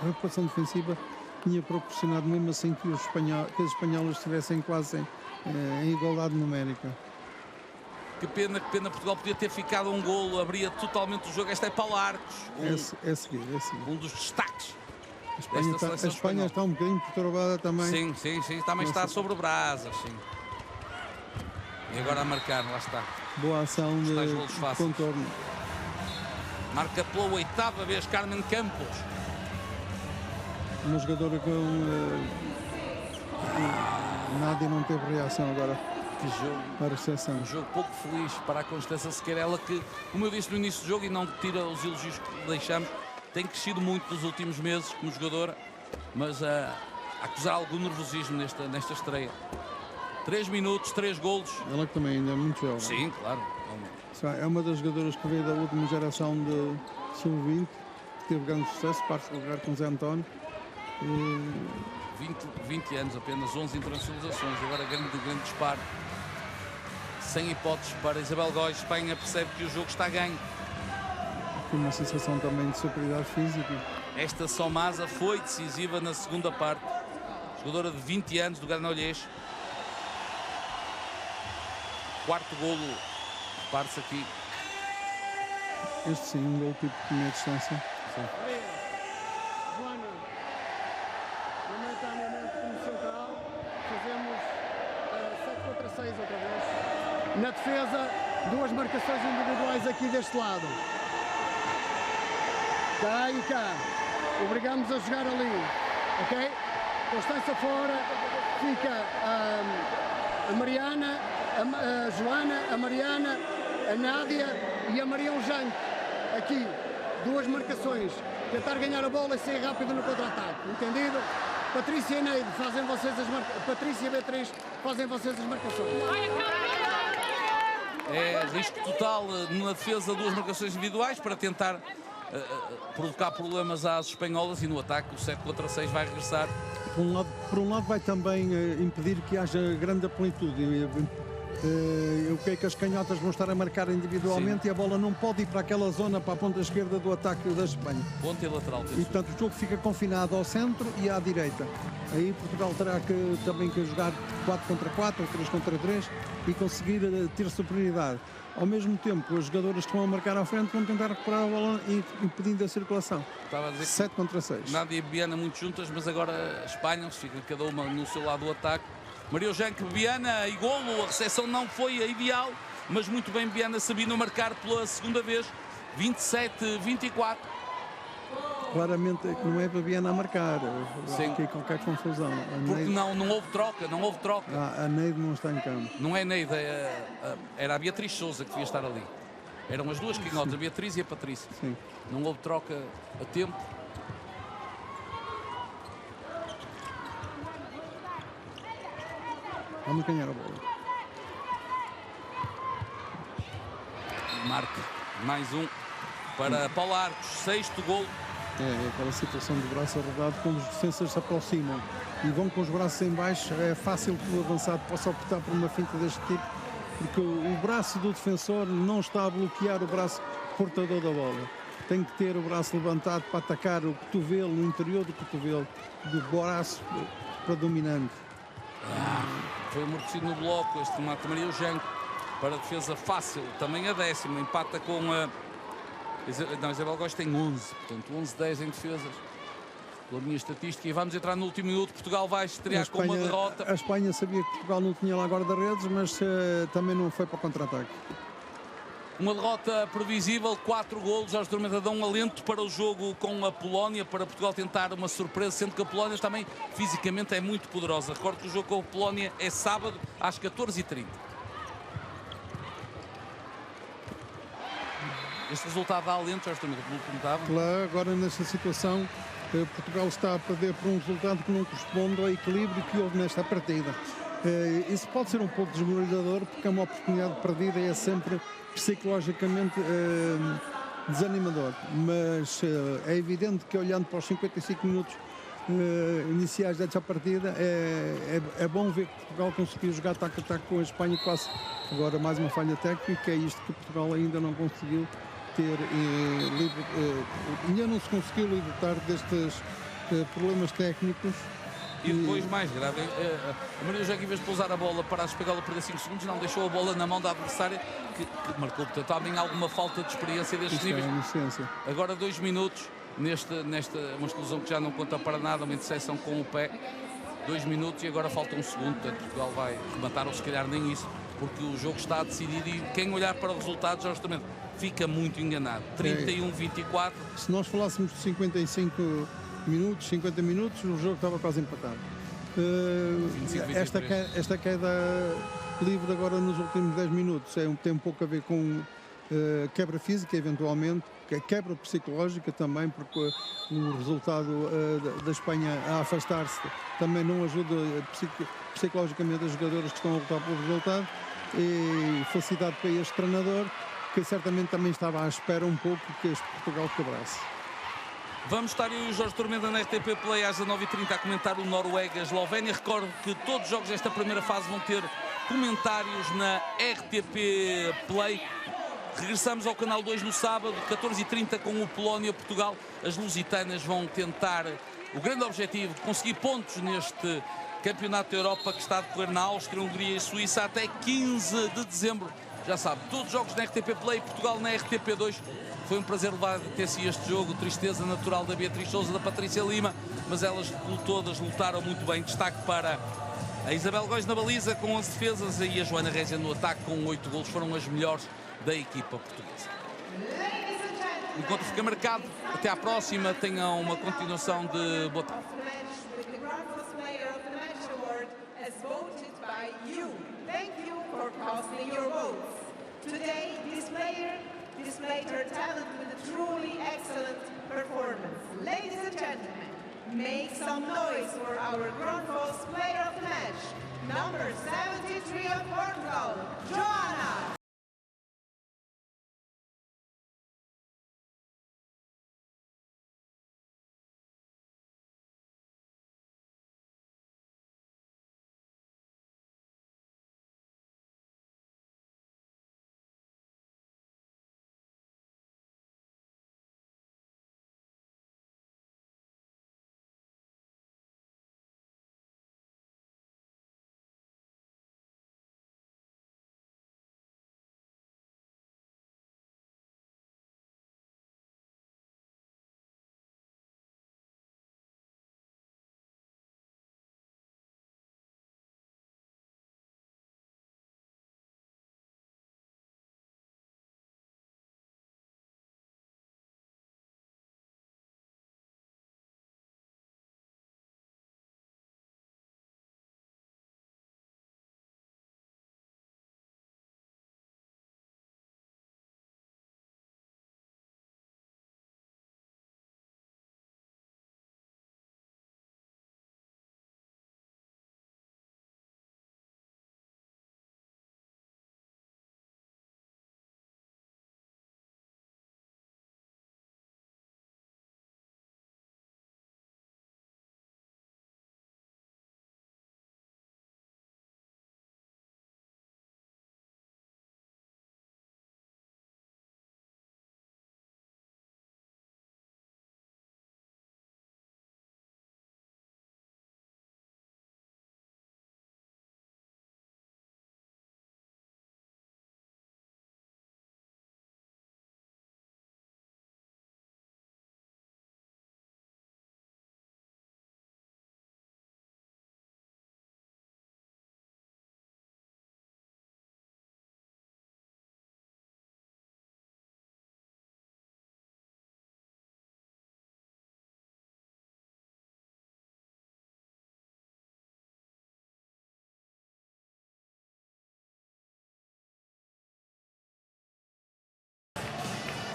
recuperação defensiva tinha proporcionado mesmo assim que os espanhóis estivessem quase em igualdade numérica. Que pena Portugal podia ter ficado um golo, abria totalmente o jogo. Esta é Paula Arcos. É seguir. Um dos destaques. A Espanha está um bocadinho perturbada também. Sim, também está sobre brasas, sim. E agora a marcar, lá está. Boa ação de contorno. Marca pela 8ª vez Carmen Campos. Uma jogadora com Nádia não teve reação agora. Que jogo. A recepção. Um jogo pouco feliz para a Constância Sequeira. Ela que, como eu disse no início do jogo, e não tira os elogios que deixamos, tem crescido muito nos últimos meses como jogadora, mas a acusar algum nervosismo nesta estreia. 3 minutos, 3 golos. Ela que também ainda é muito jovem. Sim, claro. É uma das jogadoras que veio da última geração de Sub-20, que teve grande sucesso, particular com Zé António. 20 anos apenas, 11 internacionalizações, agora grande disparo. Sem hipóteses para Isabel Góis. Espanha percebe que o jogo está ganho. Com uma sensação também de superioridade física. Esta Somasa foi decisiva na segunda parte. Jogadora de 20 anos do Granollers. 4º golo. Repare-se aqui. Este sim, um gol tipo de meia distância. Sim. Joana, momentaneamente como central, fazemos 7 contra 6 outra vez. Na defesa, 2 marcações individuais aqui deste lado. Cá e cá. Obrigamos a jogar ali. Ok? Constância fora. Fica a Mariana, a Joana, a Mariana, a Nádia e a Maria Eugenque. Aqui, 2 marcações. Tentar ganhar a bola e sair rápido no contra-ataque. Entendido? Patrícia e Neide fazem vocês Patrícia e Beatriz fazem vocês as marcações. É risco total na defesa, 2 marcações individuais para tentar provocar problemas às espanholas, e no ataque o 7 contra 6 vai regressar. Por um lado vai também impedir que haja grande amplitude, Eu creio que as canhotas vão estar a marcar individualmente. Sim. E a bola não pode ir para aquela zona, para a ponta esquerda do ataque da Espanha. Ponta e lateral. E portanto o jogo fica confinado ao centro e à direita. Aí Portugal terá também que jogar 4 contra 4 ou 3 contra 3 e conseguir ter superioridade. Ao mesmo tempo, os jogadores que vão a marcar à frente vão tentar recuperar a bola impedindo a circulação. Estava a dizer 7 contra 6. Nádia e Biana muito juntas, mas agora a Espanha fica cada uma no seu lado do ataque. Maria Eugênio, Biana e golo. A recepção não foi a ideal, mas muito bem Biana sabendo marcar pela segunda vez. 27-24. Claramente não é para Biana a marcar. Sim. Aqui qualquer confusão. Porque não houve troca. A Neide não está em campo. Não é Neide, era a Beatriz Souza que devia estar ali. Eram as duas quinhotas, a Beatriz e a Patrícia. Sim. Não houve troca a tempo. Vamos ganhar a bola. Marca mais um para Paulo Arcos, 6º golo. É aquela situação de braço arredado quando os defensas se aproximam e vão com os braços em baixo. É fácil que o avançado possa optar por uma finta deste tipo, porque o braço do defensor não está a bloquear o braço portador da bola. Tem que ter o braço levantado para atacar o cotovelo, o interior do cotovelo, do braço predominante. Foi amortecido no bloco este remate Maria Eugênio para a defesa fácil. Também a 10ª, empata com a... Não, Isabel Góes tem 11, portanto 11-10 em defesas. Pela minha estatística, e vamos entrar no último minuto. Portugal vai estrear com uma derrota. A Espanha sabia que Portugal não tinha lá guarda-redes, mas também não foi para o contra-ataque. Uma derrota previsível, 4 golos. Jorge Tormenta dá um alento para o jogo com a Polónia, para Portugal tentar uma surpresa, sendo que a Polónia também fisicamente é muito poderosa. Recordo que o jogo com a Polónia é sábado às 14h30. Este resultado dá alento, Jorge Tormenta, como perguntava. Claro, agora nesta situação, Portugal está a perder por um resultado que não corresponde ao equilíbrio que houve nesta partida. Isso pode ser um pouco desmoralizador, porque é uma oportunidade perdida e é sempre psicologicamente desanimador, mas é evidente que olhando para os 55 minutos iniciais desta partida é bom ver que Portugal conseguiu jogar ataque a ataque com a Espanha quase. Agora mais uma falha técnica, é isto que Portugal ainda não conseguiu ter, ainda não se conseguiu libertar destes problemas técnicos. E depois, mais grave, a Maria Eugênio, em vez de pousar a bola para a Espanhola perder 5 segundos, não deixou a bola na mão da adversária, que marcou, portanto, também alguma falta de experiência destes níveis. Agora 2 minutos, nesta uma exclusão que já não conta para nada, uma interseção com o pé. 2 minutos e agora falta 1 segundo, portanto, Portugal vai rematar, ou se calhar nem isso, porque o jogo está decidido e quem olhar para o resultado, justamente, fica muito enganado. 31-24. Se nós falássemos de 55 minutos, 50 minutos, o jogo estava quase empatado. Esta queda livre agora nos últimos 10 minutos tem um pouco a ver com quebra física, eventualmente, quebra psicológica também, porque o resultado da Espanha a afastar-se também não ajuda psicologicamente os jogadores que estão a lutar pelo resultado, e felicidade para este treinador, que certamente também estava à espera um pouco que este Portugal quebrasse. Vamos estar eu e o Jorge Tormenta na RTP Play às 19h30 a comentar o Noruega-Eslovénia. Recordo que todos os jogos desta primeira fase vão ter comentários na RTP Play. Regressamos ao Canal 2 no sábado, 14h30, com o Polónia-Portugal. As lusitanas vão tentar o grande objetivo, conseguir pontos neste Campeonato da Europa que está a decorrer na Áustria, Hungria e Suíça até 15 de dezembro. Já sabe, todos os jogos na RTP Play, Portugal na RTP2. Foi um prazer levar até-se este jogo, tristeza natural da Beatriz Souza, da Patrícia Lima, mas elas todas lutaram muito bem. Destaque para a Isabel Góes na baliza com 11 defesas e a Joana Rézia no ataque com 8 golos. Foram as melhores da equipa portuguesa. O encontro fica marcado. Até à próxima. Tenham uma continuação de boa tarde. Displayed her talent with a truly excellent performance. Ladies and gentlemen, make some noise for our Grundfos player of the match, number 73 of Portugal, Joanna.